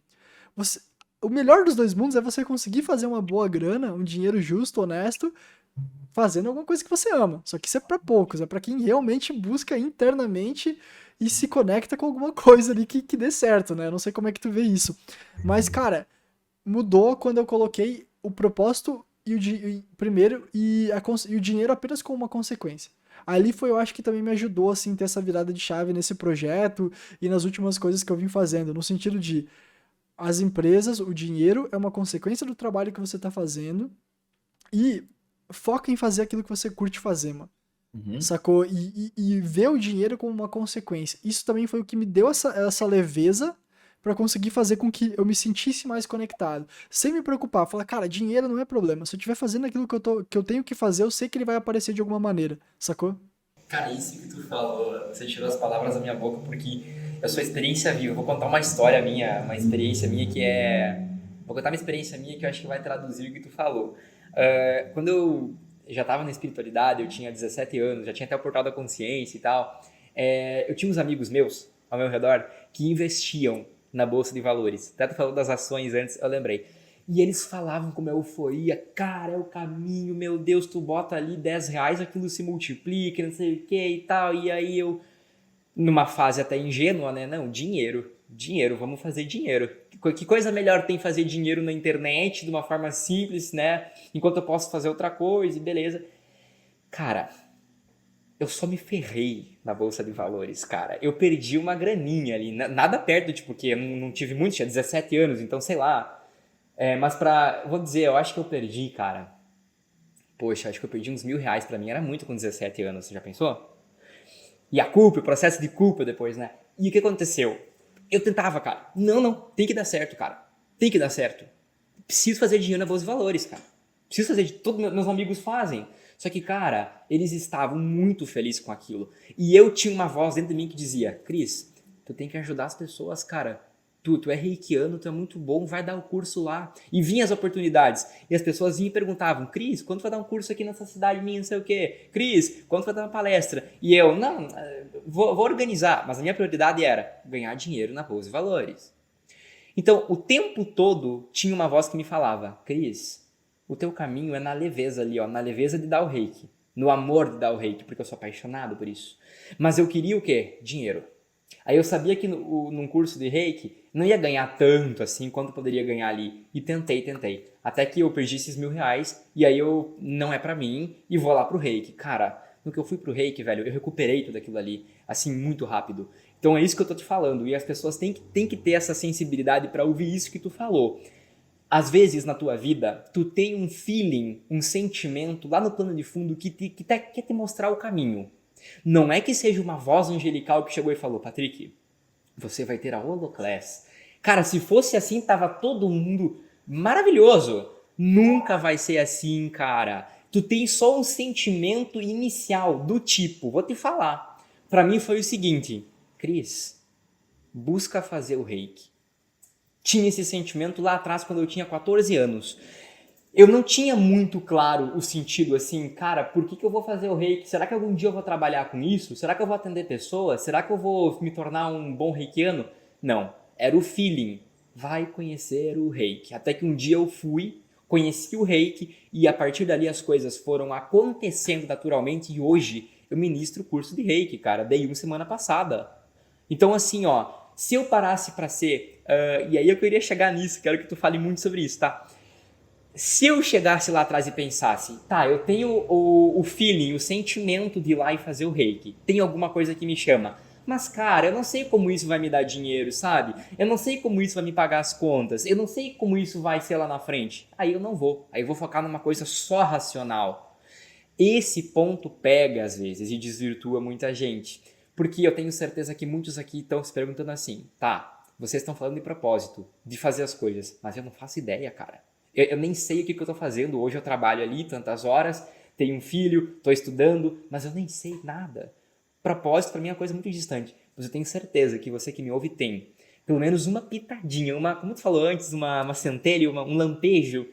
Você, o melhor dos dois mundos é você conseguir fazer uma boa grana, um dinheiro justo, honesto, fazendo alguma coisa que você ama. Só que isso é pra poucos, é pra quem realmente busca internamente e se conecta com alguma coisa ali que dê certo, né? Eu não sei como é que tu vê isso. Mas, cara, mudou quando eu coloquei o propósito primeiro e o dinheiro apenas como uma consequência. Ali foi, eu acho que também me ajudou, assim, ter essa virada de chave nesse projeto e nas últimas coisas que eu vim fazendo, no sentido de as empresas, o dinheiro é uma consequência do trabalho que você tá fazendo e foca em fazer aquilo que você curte fazer, mano. Uhum. Sacou? E ver o dinheiro como uma consequência. Isso também foi o que me deu essa leveza pra conseguir fazer com que eu me sentisse mais conectado. Sem me preocupar. Falar, cara, dinheiro não é problema. Se eu estiver fazendo aquilo que eu tenho que fazer, eu sei que ele vai aparecer de alguma maneira. Sacou? Cara, isso que tu falou, você tirou as palavras da minha boca porque eu sou experiência viva. Eu vou contar uma história minha, uma experiência minha que é. Vou contar uma experiência minha que eu acho que vai traduzir o que tu falou. Quando eu já estava na espiritualidade, eu tinha 17 anos, já tinha até o portal da consciência e tal. Eu tinha uns amigos meus ao meu redor que investiam na bolsa de valores. Até tu falou das ações antes, eu lembrei. E eles falavam com uma euforia, cara, é o caminho, meu Deus, tu bota ali 10 reais, aquilo se multiplica, não sei o que e tal. E aí eu, numa fase até ingênua, né? Não, dinheiro, vamos fazer dinheiro. Que coisa melhor tem fazer dinheiro na internet de uma forma simples, né? Enquanto eu posso fazer outra coisa e beleza. Cara, eu só me ferrei na bolsa de valores, cara. Eu perdi uma graninha ali, nada perto, tipo, porque eu não tive muito, tinha 17 anos, então sei lá. Mas vou dizer, eu acho que eu perdi, cara. Poxa, acho que eu perdi uns R$ 1.000 pra mim, era muito com 17 anos, você já pensou? E a culpa, o processo de culpa depois, né? E o que aconteceu? Eu tentava, cara. Não, tem que dar certo, cara. Tem que dar certo. Preciso fazer dinheiro na bolsa de valores, cara. Preciso fazer, todos meus amigos fazem. Só que, cara, eles estavam muito felizes com aquilo. E eu tinha uma voz dentro de mim que dizia, Cris, tu tem que ajudar as pessoas, cara. Tu é reikiano, tu é muito bom, vai dar o curso lá. E vinham as oportunidades. E as pessoas vinham e perguntavam, Cris, quando vai dar um curso aqui nessa cidade minha, não sei o quê? Cris, quando vai dar uma palestra? E eu, não, vou organizar. Mas a minha prioridade era ganhar dinheiro na Bolsa de Valores. Então, o tempo todo tinha uma voz que me falava, Cris, o teu caminho é na leveza ali, ó, na leveza de dar o reiki. No amor de dar o reiki, porque eu sou apaixonado por isso. Mas eu queria o quê? Dinheiro. Aí eu sabia que num curso de reiki não ia ganhar tanto assim quanto eu poderia ganhar ali. E tentei. Até que eu perdi esses R$ 1.000 e aí eu, não é pra mim, e vou lá pro reiki. Cara, no que eu fui pro reiki, velho, eu recuperei tudo aquilo ali, assim, muito rápido. Então é isso que eu tô te falando. E as pessoas têm que ter essa sensibilidade pra ouvir isso que tu falou. Às vezes na tua vida, tu tem um feeling, um sentimento lá no plano de fundo que quer te mostrar o caminho. Não é que seja uma voz angelical que chegou e falou, Patrick, você vai ter a Holoclass. Cara, se fosse assim, tava todo mundo maravilhoso. Nunca vai ser assim, cara. Tu tem só um sentimento inicial do tipo, vou te falar. Pra mim foi o seguinte, Cris, busca fazer o reiki. Tinha esse sentimento lá atrás quando eu tinha 14 anos. Eu não tinha muito claro o sentido assim, cara, por que eu vou fazer o reiki? Será que algum dia eu vou trabalhar com isso? Será que eu vou atender pessoas? Será que eu vou me tornar um bom reikiano? Não, era o feeling. Vai conhecer o reiki. Até que um dia eu fui, conheci o reiki e a partir dali as coisas foram acontecendo naturalmente e hoje eu ministro o curso de reiki, cara. Dei semana passada. Então assim, ó, se eu parasse pra ser... e aí eu queria chegar nisso, quero que tu fale muito sobre isso, tá? Se eu chegasse lá atrás e pensasse, tá, eu tenho o feeling, o sentimento de ir lá e fazer o reiki, tem alguma coisa que me chama, mas cara, eu não sei como isso vai me dar dinheiro, sabe? Eu não sei como isso vai me pagar as contas, eu não sei como isso vai ser lá na frente. Aí eu não vou, aí eu vou focar numa coisa só racional. Esse ponto pega às vezes e desvirtua muita gente, porque eu tenho certeza que muitos aqui estão se perguntando assim, tá, vocês estão falando de propósito, de fazer as coisas, mas eu não faço ideia, cara. Eu nem sei o que eu estou fazendo. Hoje eu trabalho ali tantas horas, tenho um filho, estou estudando, mas eu nem sei nada. Propósito para mim é uma coisa muito distante. Mas eu tenho certeza que você que me ouve tem pelo menos uma pitadinha, como tu falou antes, uma centelha, um lampejo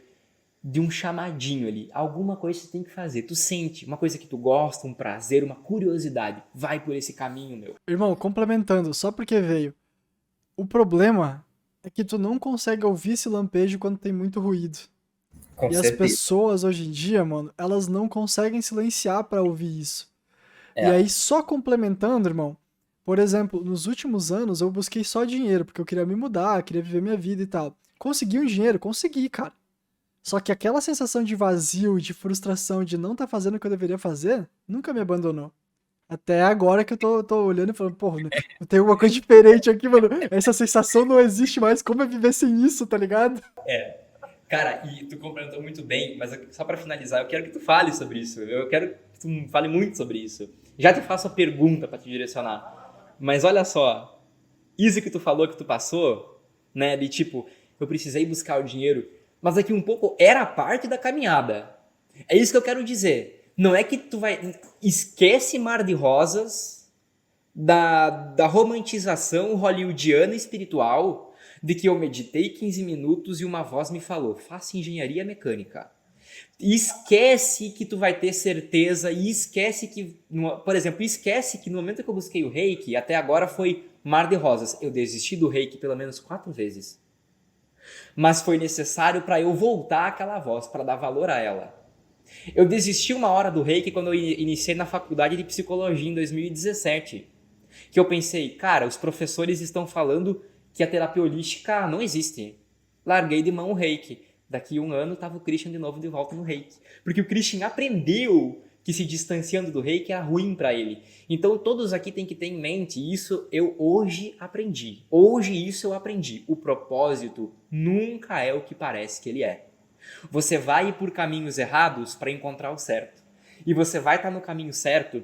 de um chamadinho ali. Alguma coisa você tem que fazer. Tu sente uma coisa que tu gosta, um prazer, uma curiosidade. Vai por esse caminho, meu. Irmão, complementando, só porque veio. O problema é que tu não consegue ouvir esse lampejo quando tem muito ruído. Com E as certeza. pessoas hoje em dia, mano, elas não conseguem silenciar pra ouvir isso. E É. aí, só complementando, irmão, por exemplo, nos últimos anos eu busquei só dinheiro, porque eu queria me mudar, queria viver minha vida e tal. Consegui um dinheiro, consegui, cara. Só que aquela sensação de vazio, de frustração, de não estar fazendo o que eu deveria fazer, nunca me abandonou. Até agora que eu tô olhando e falando, porra, tem alguma coisa diferente aqui, mano. Essa sensação não existe mais. Como é viver sem isso, tá ligado? Cara, e tu complementou muito bem, mas só para finalizar, eu quero que tu fale sobre isso. Eu quero que tu fale muito sobre isso. Já te faço a pergunta para te direcionar. Mas olha só, isso que tu falou que tu passou, né, de tipo, eu precisei buscar o dinheiro, mas daqui um pouco era parte da caminhada. É isso que eu quero dizer. Não é que tu vai... Esquece Mar de Rosas da romantização hollywoodiana espiritual de que eu meditei 15 minutos e uma voz me falou, faça engenharia mecânica. Esquece que tu vai ter certeza e esquece que, por exemplo, esquece que no momento que eu busquei o reiki, até agora foi Mar de Rosas. Eu desisti do reiki pelo menos 4 vezes. Mas foi necessário para eu voltar àquela voz, para dar valor a ela. Eu desisti uma hora do reiki quando eu iniciei na faculdade de psicologia em 2017. Que eu pensei, cara, os professores estão falando que a terapia holística não existe. Larguei de mão o reiki. Daqui a um ano estava o Christian de novo de volta no reiki. Porque o Christian aprendeu que se distanciando do reiki era ruim para ele. Então todos aqui têm que ter em mente, isso eu hoje aprendi. Hoje isso eu aprendi. O propósito nunca é o que parece que ele é. Você vai ir por caminhos errados para encontrar o certo. E você vai estar no caminho certo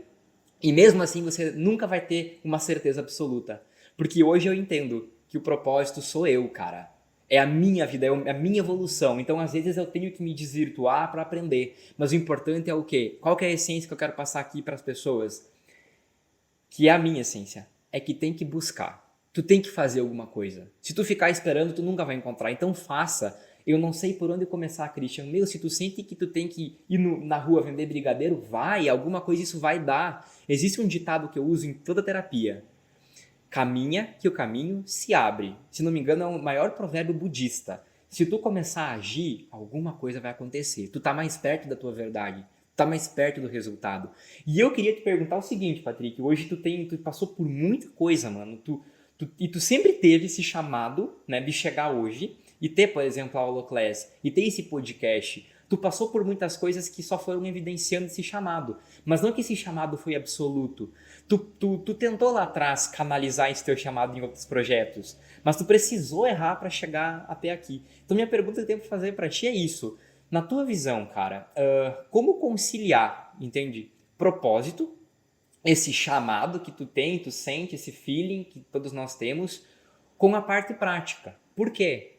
e mesmo assim você nunca vai ter uma certeza absoluta. Porque hoje eu entendo que o propósito sou eu, cara. É a minha vida, é a minha evolução. Então, às vezes, eu tenho que me desvirtuar para aprender. Mas o importante é o quê? Qual que é a essência que eu quero passar aqui para as pessoas? Que é a minha essência. É que tem que buscar. Tu tem que fazer alguma coisa. Se tu ficar esperando, tu nunca vai encontrar. Então, faça. Eu não sei por onde começar, Christian. Meu, se tu sente que tu tem que ir na rua vender brigadeiro, vai. Alguma coisa isso vai dar. Existe um ditado que eu uso em toda terapia. Caminha que o caminho se abre. Se não me engano, é o maior provérbio budista. Se tu começar a agir, alguma coisa vai acontecer. Tu tá mais perto da tua verdade. tá mais perto do resultado. E eu queria te perguntar o seguinte, Patrick, hoje tu passou por muita coisa, mano, tu sempre teve esse chamado, né, de chegar hoje e ter, por exemplo, a Holoclass e ter esse podcast. Tu passou por muitas coisas que só foram evidenciando esse chamado, mas não que esse chamado foi absoluto. Tu tentou lá atrás canalizar esse teu chamado em outros projetos, mas tu precisou errar para chegar até aqui. Então minha pergunta que eu tenho que fazer para ti é isso. Na tua visão, cara, como conciliar, entende? Propósito, esse chamado que tu tem, tu sente, esse feeling que todos nós temos, com a parte prática. Por quê?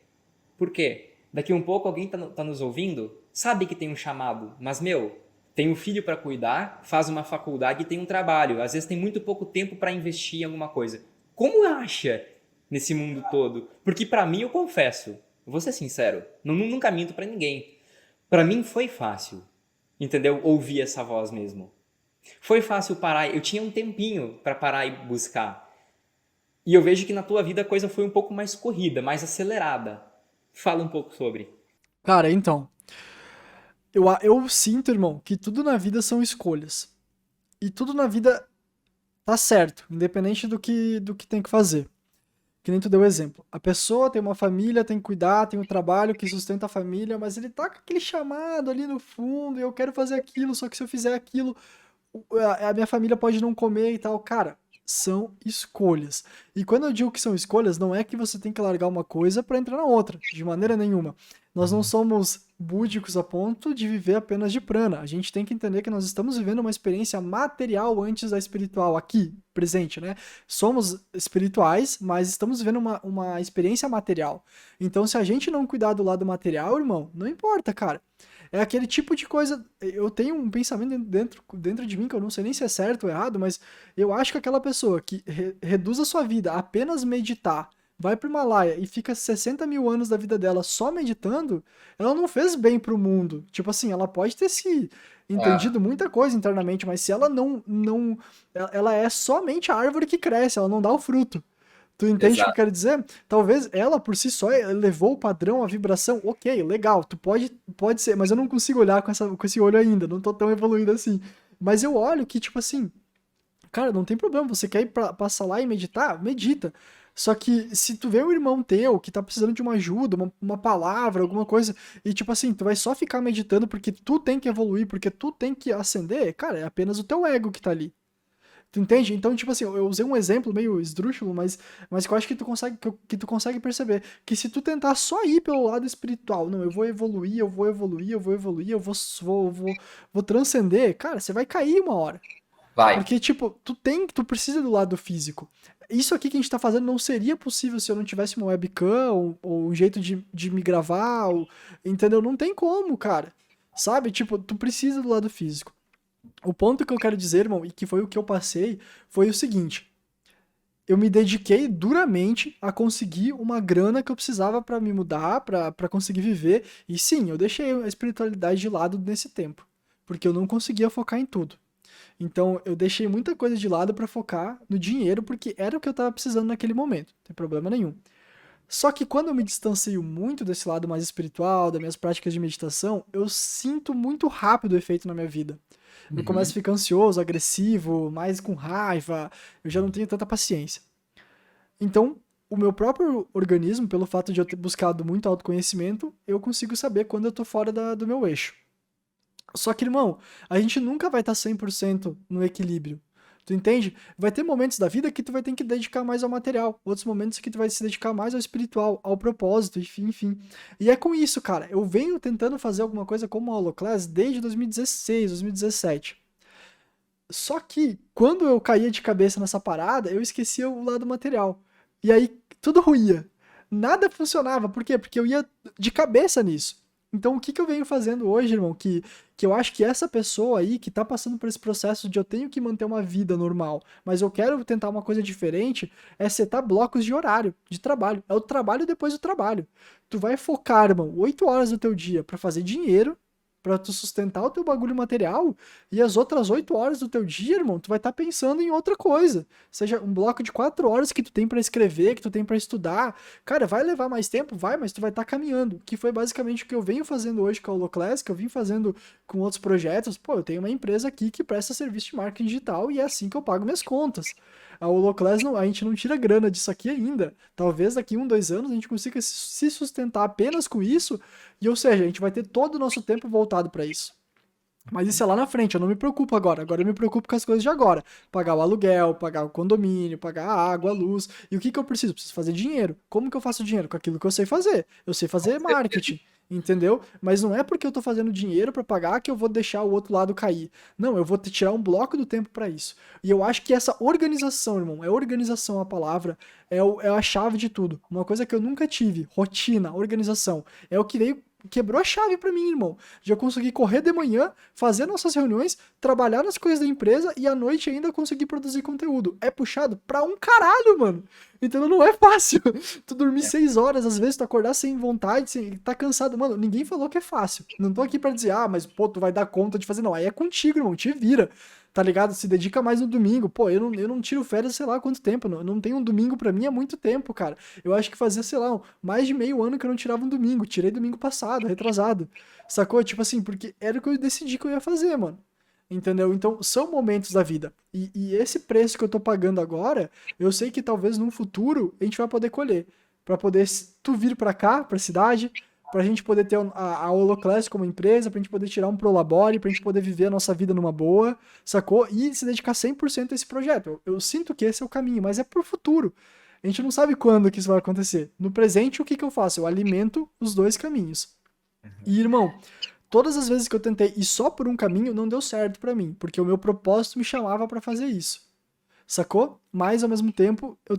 Por quê? Daqui um pouco alguém tá nos ouvindo, sabe que tem um chamado, mas, tem um filho para cuidar, faz uma faculdade e tem um trabalho. Às vezes tem muito pouco tempo para investir em alguma coisa. Como acha nesse mundo todo? Porque para mim, eu confesso, vou ser sincero, nunca minto para ninguém. Para mim foi fácil, entendeu? Ouvir essa voz mesmo. Foi fácil parar, eu tinha um tempinho para parar e buscar. E eu vejo que na tua vida a coisa foi um pouco mais corrida, mais acelerada. Fala um pouco sobre. Cara, então, eu sinto, irmão, que tudo na vida são escolhas. E tudo na vida tá certo, independente do que tem que fazer. Que nem tu deu o exemplo. A pessoa tem uma família, tem que cuidar, tem um trabalho que sustenta a família, mas ele tá com aquele chamado ali no fundo, e eu quero fazer aquilo, só que se eu fizer aquilo, a minha família pode não comer e tal. Cara, são escolhas. E quando eu digo que são escolhas, não é que você tem que largar uma coisa para entrar na outra, de maneira nenhuma. Nós não somos búdicos a ponto de viver apenas de prana. A gente tem que entender que nós estamos vivendo uma experiência material antes da espiritual, aqui, presente, né? Somos espirituais, mas estamos vivendo uma experiência material. Então, se a gente não cuidar do lado material, irmão, não importa, cara. É aquele tipo de coisa. Eu tenho um pensamento dentro de mim que eu não sei nem se é certo ou errado, mas eu acho que aquela pessoa que reduz a sua vida a apenas meditar, vai pro Himalaia e fica 60 mil anos da vida dela só meditando, ela não fez bem pro mundo. Tipo assim, ela pode ter se entendido muita coisa internamente, mas se ela não. Ela é somente a árvore que cresce, ela não dá o fruto. Tu entende o que eu Exato. quero dizer? Talvez ela por si só elevou o padrão, a vibração, ok, legal, tu pode ser, mas eu não consigo olhar com esse olho ainda, não tô tão evoluído assim. Mas eu olho que, tipo assim, cara, não tem problema, você quer ir passar lá e meditar? Medita. Só que se tu vê um irmão teu que tá precisando de uma ajuda, uma palavra, alguma coisa, e tipo assim, tu vai só ficar meditando porque tu tem que evoluir, porque tu tem que ascender, cara, é apenas o teu ego que tá ali. Tu entende? Então, tipo assim, eu usei um exemplo meio esdrúxulo, mas que eu acho que tu consegue perceber que se tu tentar só ir pelo lado espiritual, não, eu vou evoluir, eu vou evoluir, eu vou evoluir, vou transcender, cara, você vai cair uma hora. Vai. Porque, tipo, tu precisa do lado físico. Isso aqui que a gente tá fazendo não seria possível se eu não tivesse uma webcam ou um jeito de me gravar, entendeu? Não tem como, cara. Sabe? Tipo, tu precisa do lado físico. O ponto que eu quero dizer, irmão, e que foi o que eu passei, foi o seguinte. Eu me dediquei duramente a conseguir uma grana que eu precisava pra me mudar, pra conseguir viver. E sim, eu deixei a espiritualidade de lado nesse tempo. Porque eu não conseguia focar em tudo. Então, eu deixei muita coisa de lado pra focar no dinheiro, porque era o que eu tava precisando naquele momento. Não tem problema nenhum. Só que quando eu me distancio muito desse lado mais espiritual, das minhas práticas de meditação, eu sinto muito rápido o efeito na minha vida. Eu começo a Uhum. ficar ansioso, agressivo, mais com raiva, eu já não tenho tanta paciência. Então, o meu próprio organismo, pelo fato de eu ter buscado muito autoconhecimento, eu consigo saber quando eu tô fora do meu eixo. Só que, irmão, a gente nunca vai estar 100% no equilíbrio. Tu entende? Vai ter momentos da vida que tu vai ter que dedicar mais ao material, outros momentos que tu vai se dedicar mais ao espiritual, ao propósito, enfim, enfim. E é com isso, cara, eu venho tentando fazer alguma coisa como a Holoclass desde 2016, 2017. Só que, quando eu caía de cabeça nessa parada, eu esquecia o lado material. E aí, tudo ruía. Nada funcionava. Por quê? Porque eu ia de cabeça nisso. Então, o que que eu venho fazendo hoje, irmão? Que eu acho que essa pessoa aí, que tá passando por esse processo de eu tenho que manter uma vida normal, mas eu quero tentar uma coisa diferente, é setar blocos de horário, de trabalho. É o trabalho depois do trabalho. Tu vai focar, irmão, 8 horas do teu dia pra fazer dinheiro, pra tu sustentar o teu bagulho material, e as outras 8 horas do teu dia, irmão, tu vai estar pensando em outra coisa. Seja um bloco de 4 horas que tu tem pra escrever, que tu tem pra estudar. Cara, vai levar mais tempo? Vai, mas tu vai estar caminhando. Que foi basicamente o que eu venho fazendo hoje com a Holoclass, que eu vim fazendo com outros projetos. Pô, eu tenho uma empresa aqui que presta serviço de marketing digital e é assim que eu pago minhas contas. A Holoclass, não, a gente não tira grana disso aqui ainda. Talvez daqui 1, 2 anos a gente consiga se sustentar apenas com isso, e ou seja, a gente vai ter todo o nosso tempo voltado para isso. Mas isso é lá na frente, eu não me preocupo agora. Agora eu me preocupo com as coisas de agora. Pagar o aluguel, pagar o condomínio, pagar a água, a luz. E o que que eu preciso? Preciso fazer dinheiro. Como que eu faço dinheiro? Com aquilo que eu sei fazer. Eu sei fazer marketing, entendeu? Mas não é porque eu tô fazendo dinheiro pra pagar que eu vou deixar o outro lado cair. Não, eu vou tirar um bloco do tempo pra isso. E eu acho que essa organização, irmão, é organização a palavra, é a chave de tudo. Uma coisa que eu nunca tive, rotina, organização, é o que veio quebrou a chave pra mim, irmão. Já consegui correr de manhã, fazer nossas reuniões, trabalhar nas coisas da empresa e à noite ainda conseguir produzir conteúdo. É puxado pra um caralho, mano. Então não é fácil. Tu dormir 6 horas, às vezes tu acordar sem vontade, tá cansado. Mano, ninguém falou que é fácil. Não tô aqui pra dizer, mas pô, tu vai dar conta de fazer. Não, aí é contigo, irmão, te vira. Tá ligado? Se dedica mais no domingo. Pô, eu não tiro férias, sei lá quanto tempo. Não tenho um domingo pra mim há muito tempo, cara. Eu acho que fazia, sei lá, mais de meio ano que eu não tirava um domingo. Tirei domingo passado, retrasado. Sacou? Tipo assim, porque era o que eu decidi que eu ia fazer, mano. Entendeu? Então, são momentos da vida. E esse preço que eu tô pagando agora, eu sei que talvez num futuro a gente vai poder colher. Pra poder tu vir pra cá, pra cidade, pra gente poder ter a Holoclass como empresa, pra gente poder tirar um Prolabore, pra gente poder viver a nossa vida numa boa, sacou? E se dedicar 100% a esse projeto. Eu sinto que esse é o caminho, mas é pro futuro. A gente não sabe quando que isso vai acontecer. No presente, o que que eu faço? Eu alimento os dois caminhos. E, irmão, todas as vezes que eu tentei ir só por um caminho, não deu certo pra mim, porque o meu propósito me chamava pra fazer isso. Sacou? Mas ao mesmo tempo, eu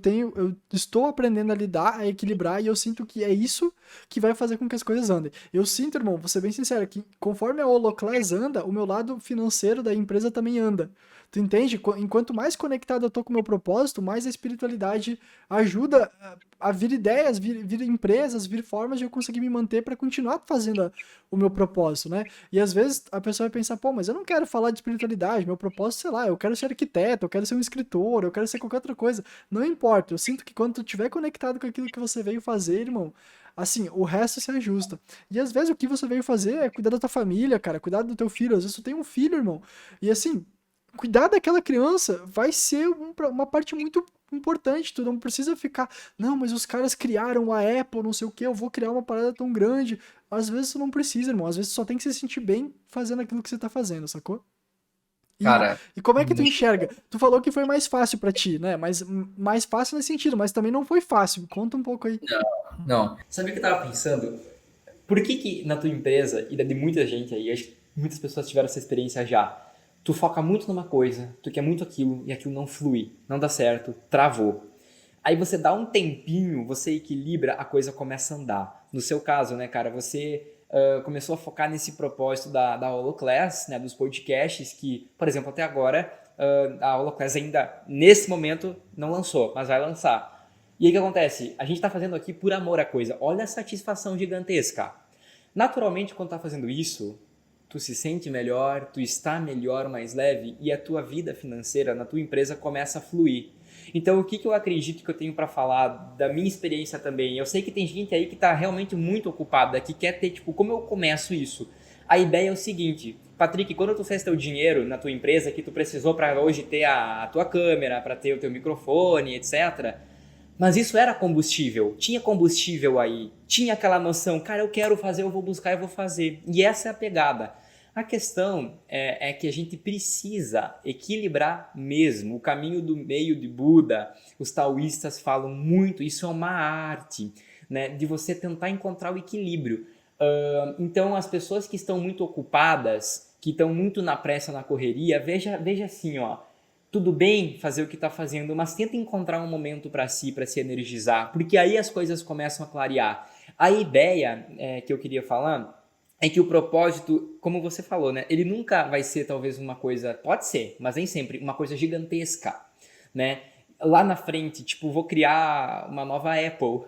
estou aprendendo a lidar, a equilibrar, e eu sinto que é isso que vai fazer com que as coisas andem. Eu sinto, irmão, vou ser bem sincero, que conforme a Holoclass anda, o meu lado financeiro da empresa também anda. Tu entende? Enquanto mais conectado eu tô com o meu propósito, mais a espiritualidade ajuda a vir ideias, vir empresas, vir formas de eu conseguir me manter para continuar fazendo o meu propósito, né? E às vezes a pessoa vai pensar, pô, mas eu não quero falar de espiritualidade, meu propósito, sei lá, eu quero ser arquiteto, eu quero ser um escritor, eu quero ser qualquer outra coisa. Não importa, eu sinto que quando tu estiver conectado com aquilo que você veio fazer, irmão, assim, o resto se ajusta. E às vezes o que você veio fazer é cuidar da tua família, cara, cuidar do teu filho. Às vezes tu tem um filho, irmão. E assim, cuidar daquela criança vai ser uma parte muito importante. Tu não precisa ficar, não, mas os caras criaram a Apple, não sei o que, eu vou criar uma parada tão grande. Às vezes tu não precisa, irmão. Às vezes tu só tem que se sentir bem fazendo aquilo que você tá fazendo, sacou? E, Cara, e como é que tu enxerga? Tu falou que foi mais fácil pra ti, né? Mas mais fácil nesse sentido, mas também não foi fácil. Conta um pouco aí. não. Sabe o que eu tava pensando? Por que que na tua empresa, e da de muita gente aí, acho que muitas pessoas tiveram essa experiência já, tu foca muito numa coisa, tu quer muito aquilo, e aquilo não flui, não dá certo, travou. Aí você dá um tempinho, você equilibra, a coisa começa a andar. No seu caso, né, cara, você começou a focar nesse propósito da Holoclass, né, dos podcasts, que, por exemplo, até agora, a Holoclass ainda, nesse momento, não lançou, mas vai lançar. E aí o que acontece? A gente está fazendo aqui por amor à coisa. Olha a satisfação gigantesca. Naturalmente, quando tá fazendo isso, tu se sente melhor, tu está melhor, mais leve, e a tua vida financeira na tua empresa começa a fluir. Então, o que que eu acredito que eu tenho para falar da minha experiência também? Eu sei que tem gente aí que tá realmente muito ocupada, que quer ter, tipo, como eu começo isso? A ideia é o seguinte, Patrick, quando tu fez teu dinheiro na tua empresa, que tu precisou para hoje ter a tua câmera, para ter o teu microfone, etc., mas isso era combustível, tinha combustível aí, tinha aquela noção, cara, eu quero fazer, eu vou buscar, eu vou fazer. E essa é a pegada. A questão é que a gente precisa equilibrar mesmo. O caminho do meio de Buda, os taoístas falam muito, isso é uma arte, né, de você tentar encontrar o equilíbrio. Então, as pessoas que estão muito ocupadas, que estão muito na pressa, na correria, veja assim, ó, tudo bem fazer o que está fazendo, mas tenta encontrar um momento para si, para se energizar, porque aí as coisas começam a clarear. A ideia que eu queria falar é que o propósito, como você falou, né, ele nunca vai ser talvez uma coisa, pode ser, mas nem sempre, uma coisa gigantesca, né? Lá na frente, tipo, vou criar uma nova Apple.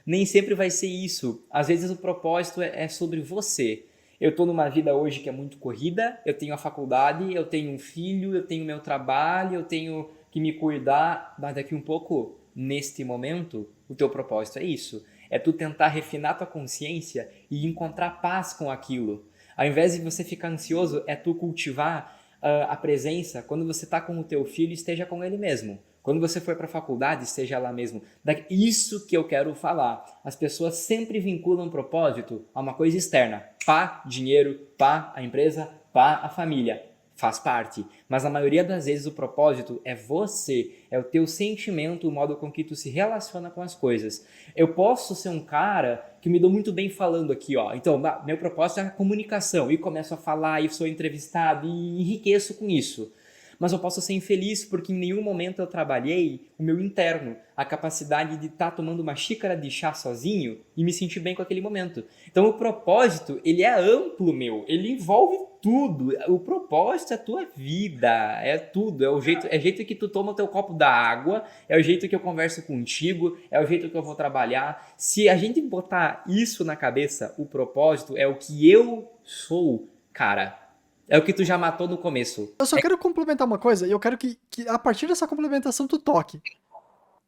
Nem sempre vai ser isso. Às vezes o propósito é sobre você. Eu tô numa vida hoje que é muito corrida, eu tenho a faculdade, eu tenho um filho, eu tenho meu trabalho, eu tenho que me cuidar, mas daqui um pouco, neste momento, o teu propósito é isso. É tu tentar refinar tua consciência e encontrar paz com aquilo. Ao invés de você ficar ansioso, é tu cultivar a presença. Quando você está com o teu filho, esteja com ele mesmo. Quando você for para a faculdade, esteja lá mesmo. Isso que eu quero falar. As pessoas sempre vinculam propósito a uma coisa externa. Pá, dinheiro, pá, a empresa, pá, a família. Faz parte. Mas a maioria das vezes o propósito é você, é o teu sentimento, o modo com que tu se relaciona com as coisas. Eu posso ser um cara que me dou muito bem falando aqui, ó. Então, meu propósito é a comunicação. E começo a falar, e sou entrevistado, e enriqueço com isso. Mas eu posso ser infeliz porque em nenhum momento eu trabalhei o meu interno, a capacidade de estar tomando uma xícara de chá sozinho e me sentir bem com aquele momento. Então o propósito, ele é amplo, ele envolve tudo. O propósito é a tua vida, é tudo, é o jeito que tu toma o teu copo da água, é o jeito que eu converso contigo, é o jeito que eu vou trabalhar. Se a gente botar isso na cabeça, o propósito é o que eu sou, cara. É o que tu já matou no começo. Eu só quero complementar uma coisa, e eu quero que a partir dessa complementação tu toque.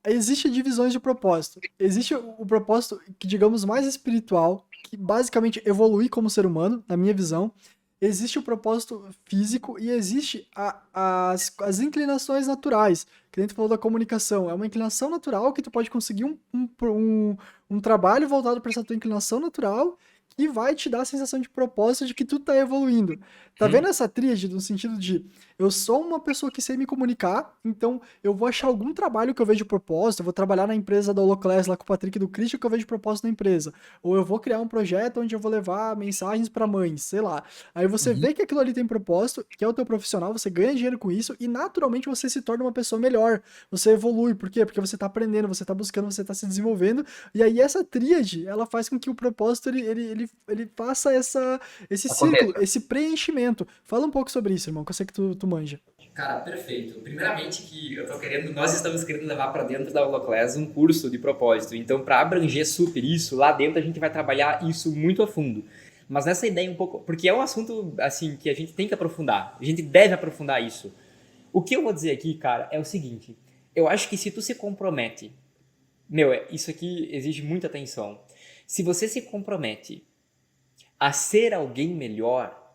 Existem divisões de propósito. Existe o propósito, que digamos, mais espiritual, que basicamente evoluir como ser humano, na minha visão. Existe o propósito físico e existe as inclinações naturais. Que nem tu falou da comunicação. É uma inclinação natural que tu pode conseguir um trabalho voltado para essa tua inclinação natural que vai te dar a sensação de propósito de que tu tá evoluindo. Tá vendo essa tríade no sentido de eu sou uma pessoa que sei me comunicar, então eu vou achar algum trabalho que eu vejo propósito, eu vou trabalhar na empresa da Holoclass lá com o Patrick do Christian que eu vejo propósito na empresa. Ou eu vou criar um projeto onde eu vou levar mensagens para mães, sei lá. Aí você vê que aquilo ali tem propósito, que é o teu profissional, você ganha dinheiro com isso e naturalmente você se torna uma pessoa melhor. Você evolui, por quê? Porque você tá aprendendo, você tá buscando, você tá se desenvolvendo, e aí essa tríade, ela faz com que o propósito, ele faça esse círculo, Aconteça. esse preenchimento. Fala um pouco sobre isso, irmão, que eu sei que tu manja. Cara, perfeito. Primeiramente que nós estamos querendo levar para dentro da Holoclass um curso de propósito. Então, para abranger super isso, lá dentro a gente vai trabalhar isso muito a fundo. Mas nessa ideia um pouco, porque é um assunto assim que a gente tem que aprofundar. A gente deve aprofundar isso. O que eu vou dizer aqui, cara, é o seguinte. Eu acho que se tu se compromete, isso aqui exige muita atenção. Se você se compromete a ser alguém melhor,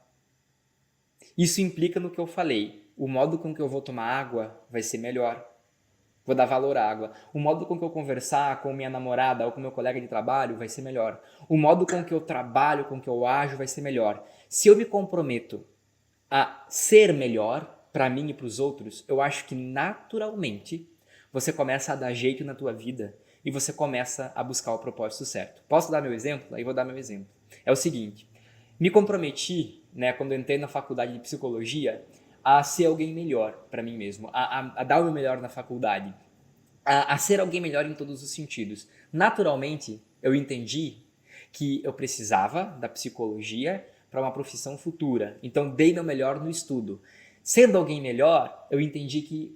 isso implica no que eu falei. O modo com que eu vou tomar água vai ser melhor. Vou dar valor à água. O modo com que eu conversar com minha namorada ou com meu colega de trabalho vai ser melhor. O modo com que eu trabalho, com que eu ajo vai ser melhor. Se eu me comprometo a ser melhor para mim e para os outros, eu acho que naturalmente você começa a dar jeito na tua vida e você começa a buscar o propósito certo. Posso dar meu exemplo? Aí vou dar meu exemplo. É o seguinte, me comprometi, quando eu entrei na faculdade de psicologia, a ser alguém melhor para mim mesmo, a dar o meu melhor na faculdade, a ser alguém melhor em todos os sentidos. Naturalmente, eu entendi que eu precisava da psicologia para uma profissão futura. Então, dei meu melhor no estudo. Sendo alguém melhor, eu entendi que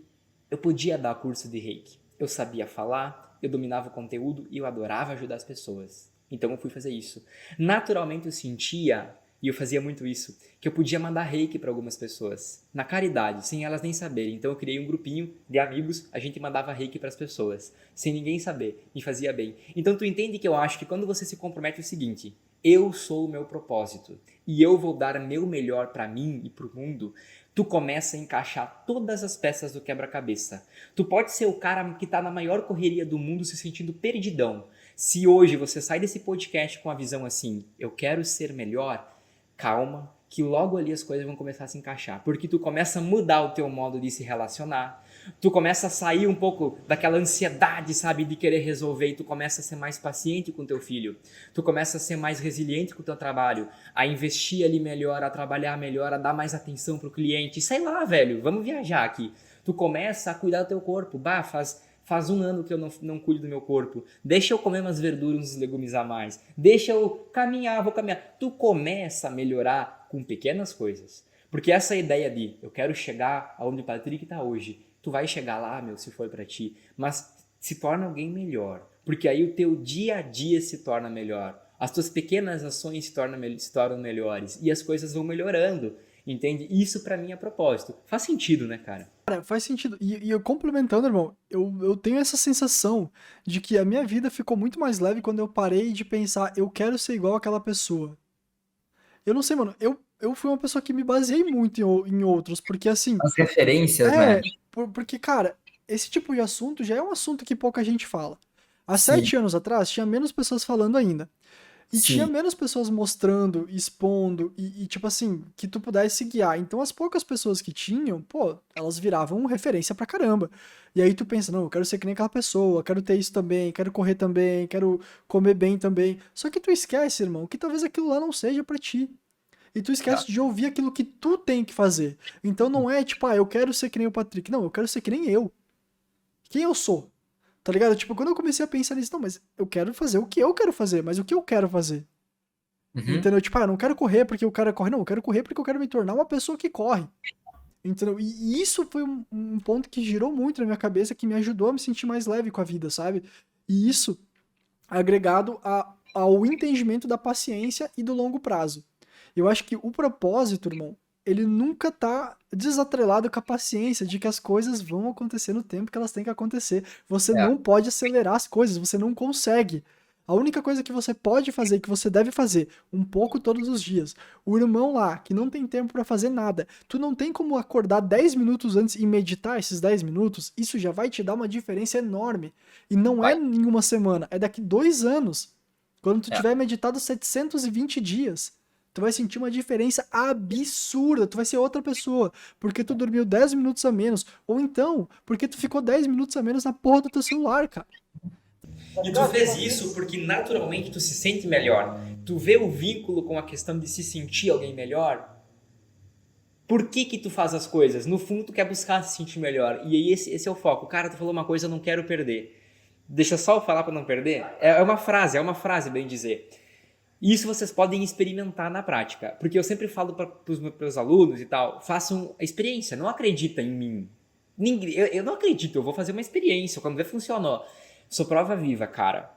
eu podia dar curso de Reiki. Eu sabia falar, eu dominava o conteúdo e eu adorava ajudar as pessoas. Então, eu fui fazer isso. Naturalmente, eu sentia, e eu fazia muito isso, que eu podia mandar Reiki para algumas pessoas, na caridade, sem elas nem saberem. Então, eu criei um grupinho de amigos, a gente mandava Reiki para as pessoas, sem ninguém saber, e fazia bem. Então, tu entende que eu acho que quando você se compromete é o seguinte, eu sou o meu propósito, e eu vou dar meu melhor para mim e para o mundo, tu começa a encaixar todas as peças do quebra-cabeça. Tu pode ser o cara que está na maior correria do mundo se sentindo perdidão. Se hoje você sai desse podcast com a visão assim, eu quero ser melhor, calma, que logo ali as coisas vão começar a se encaixar. Porque tu começa a mudar o teu modo de se relacionar, tu começa a sair um pouco daquela ansiedade, sabe, de querer resolver, e tu começa a ser mais paciente com teu filho, tu começa a ser mais resiliente com o teu trabalho, a investir ali melhor, a trabalhar melhor, a dar mais atenção pro cliente, sei lá, velho, vamos viajar aqui. Tu começa a cuidar do teu corpo, faz um ano que eu não cuido do meu corpo. Deixa eu comer umas verduras, uns legumes a mais. Deixa eu caminhar, vou caminhar. Tu começa a melhorar com pequenas coisas. Porque essa ideia de eu quero chegar aonde o Patrick está hoje. Tu vai chegar lá, se for para ti. Mas se torna alguém melhor. Porque aí o teu dia a dia se torna melhor. As tuas pequenas ações se tornam melhores e as coisas vão melhorando, entende? Isso pra mim é propósito. Faz sentido, né, cara? Cara, faz sentido. E eu complementando, irmão, eu tenho essa sensação de que a minha vida ficou muito mais leve quando eu parei de pensar, eu quero ser igual àquela pessoa. Eu não sei, mano, eu fui uma pessoa que me baseei muito em outros, porque assim, As referências, né? porque, cara, esse tipo de assunto já é um assunto que pouca gente fala. Há Sim, 7 anos atrás, tinha menos pessoas falando ainda. E tinha sim. menos pessoas mostrando, expondo, tipo assim, que tu pudesse guiar. Então as poucas pessoas que tinham, pô, elas viravam referência pra caramba. E aí tu pensa, não, eu quero ser que nem aquela pessoa, quero ter isso também, quero correr também, quero comer bem também. Só que tu esquece, irmão, que talvez aquilo lá não seja pra ti. E tu esquece Tá. de ouvir aquilo que tu tem que fazer. Então não é tipo, eu quero ser que nem o Patrick. Não, eu quero ser que nem eu. Quem eu sou? Tá ligado? Tipo, quando eu comecei a pensar nisso, não, mas eu quero fazer o que eu quero fazer, mas o que eu quero fazer? Uhum. Entendeu? Tipo, eu não quero correr porque o cara corre, não, eu quero correr porque eu quero me tornar uma pessoa que corre. Entendeu? E isso foi um ponto que girou muito na minha cabeça, que me ajudou a me sentir mais leve com a vida, sabe? E isso agregado ao entendimento da paciência e do longo prazo. Eu acho que o propósito, irmão, ele nunca tá desatrelado com a paciência de que as coisas vão acontecer no tempo que elas têm que acontecer. Você É. não pode acelerar as coisas, você não consegue. A única coisa que você pode fazer, que você deve fazer, um pouco todos os dias. O irmão lá, que não tem tempo pra fazer nada, tu não tem como acordar 10 minutos antes e meditar esses 10 minutos, isso já vai te dar uma diferença enorme. E não é Vai. em uma semana, é daqui 2 anos. Quando tu É. tiver meditado 720 dias, tu vai sentir uma diferença absurda. Tu vai ser outra pessoa, porque tu dormiu 10 minutos a menos. Ou então, porque tu ficou 10 minutos a menos na porra do teu celular, cara. Tá E tu ligado? fez isso porque naturalmente tu se sente melhor. Tu vê o vínculo com a questão de se sentir alguém melhor. Por que que tu faz as coisas? No fundo, tu quer buscar se sentir melhor. E aí esse é o foco. Cara, tu falou uma coisa, eu não quero perder. Deixa eu só falar para não perder. É uma frase, bem dizer. Isso vocês podem experimentar na prática. Porque eu sempre falo para os meus alunos e tal, façam a experiência, não acredita em mim. Eu não acredito, eu vou fazer uma experiência. Quando ver, funcionou. Sou prova viva, cara.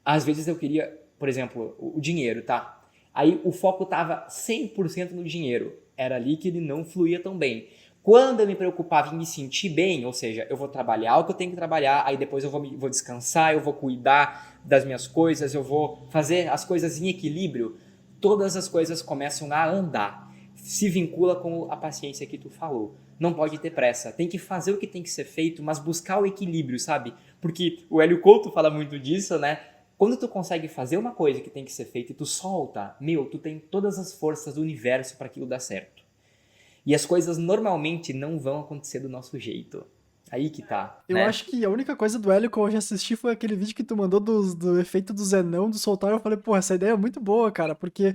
Às vezes eu queria, por exemplo, o dinheiro, tá? Aí o foco tava 100% no dinheiro. Era ali que ele não fluía tão bem. Quando eu me preocupava em me sentir bem, ou seja, eu vou trabalhar o que eu tenho que trabalhar, aí depois eu vou descansar, eu vou cuidar das minhas coisas, eu vou fazer as coisas em equilíbrio, todas as coisas começam a andar. Se vincula com a paciência que tu falou. Não pode ter pressa, tem que fazer o que tem que ser feito, mas buscar o equilíbrio, sabe? Porque o Hélio Couto fala muito disso, né? Quando tu consegue fazer uma coisa que tem que ser feita e tu solta, tu tem todas as forças do universo para aquilo dar certo. E as coisas normalmente não vão acontecer do nosso jeito. Aí que tá, Eu né? acho que a única coisa do Hélio que eu já assisti foi aquele vídeo que tu mandou do efeito do Zenão, do soltar. Eu falei, pô, essa ideia é muito boa, cara, porque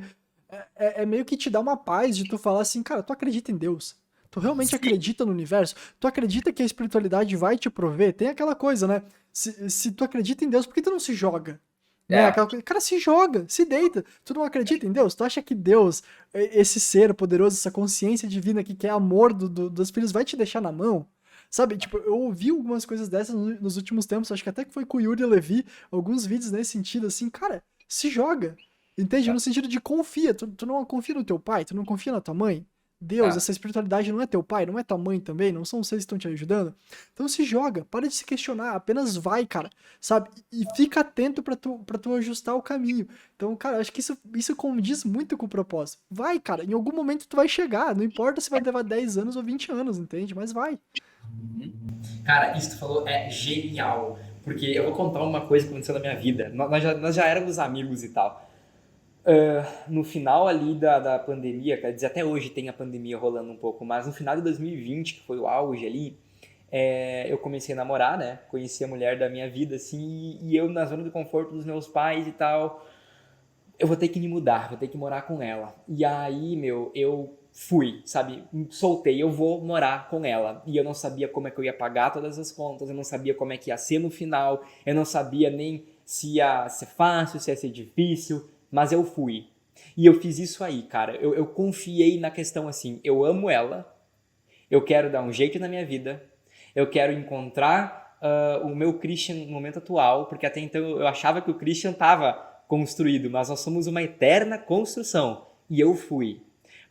é meio que te dá uma paz de tu falar assim, cara, tu acredita em Deus? Tu realmente Sim. acredita no universo? Tu acredita que a espiritualidade vai te prover? Tem aquela coisa, né? Se tu acredita em Deus, por que tu não se joga? Né? É. Aquela coisa, cara, se joga, se deita. Tu não acredita em Deus? Tu acha que Deus, esse ser poderoso, essa consciência divina que quer amor dos filhos, vai te deixar na mão? Sabe, tipo, eu ouvi algumas coisas dessas nos últimos tempos, acho que até que foi com o Yuri Levi, alguns vídeos nesse sentido, assim, cara, se joga. Entende? É. No sentido de confia. Tu não confia no teu pai, tu não confia na tua mãe. Deus, É. essa espiritualidade não é teu pai, não é tua mãe também, não são vocês que estão te ajudando. Então se joga, para de se questionar, apenas vai, cara, sabe? E fica atento pra tu ajustar o caminho. Então, cara, acho que isso condiz muito com o propósito. Vai, cara, em algum momento tu vai chegar, não importa se vai levar 10 anos ou 20 anos, entende? Mas vai. Cara, isso que tu falou é genial. Porque eu vou contar uma coisa que aconteceu na minha vida. Nós já éramos amigos e tal. No final ali da pandemia, quer dizer, até hoje tem a pandemia rolando um pouco, mas no final de 2020, que foi o auge ali, eu comecei a namorar, né? Conheci a mulher da minha vida, assim, e eu na zona de conforto dos meus pais e tal, eu vou ter que me mudar, vou ter que morar com ela. E aí, eu fui, sabe? Soltei, eu vou morar com ela. E eu não sabia como é que eu ia pagar todas as contas, eu não sabia como é que ia ser no final, eu não sabia nem se ia ser fácil, se ia ser difícil, mas eu fui. E eu fiz isso aí, cara. Eu confiei na questão assim, eu amo ela, eu quero dar um jeito na minha vida, eu quero encontrar o meu Christian no momento atual, porque até então eu achava que o Christian tava construído, mas nós somos uma eterna construção. E eu fui.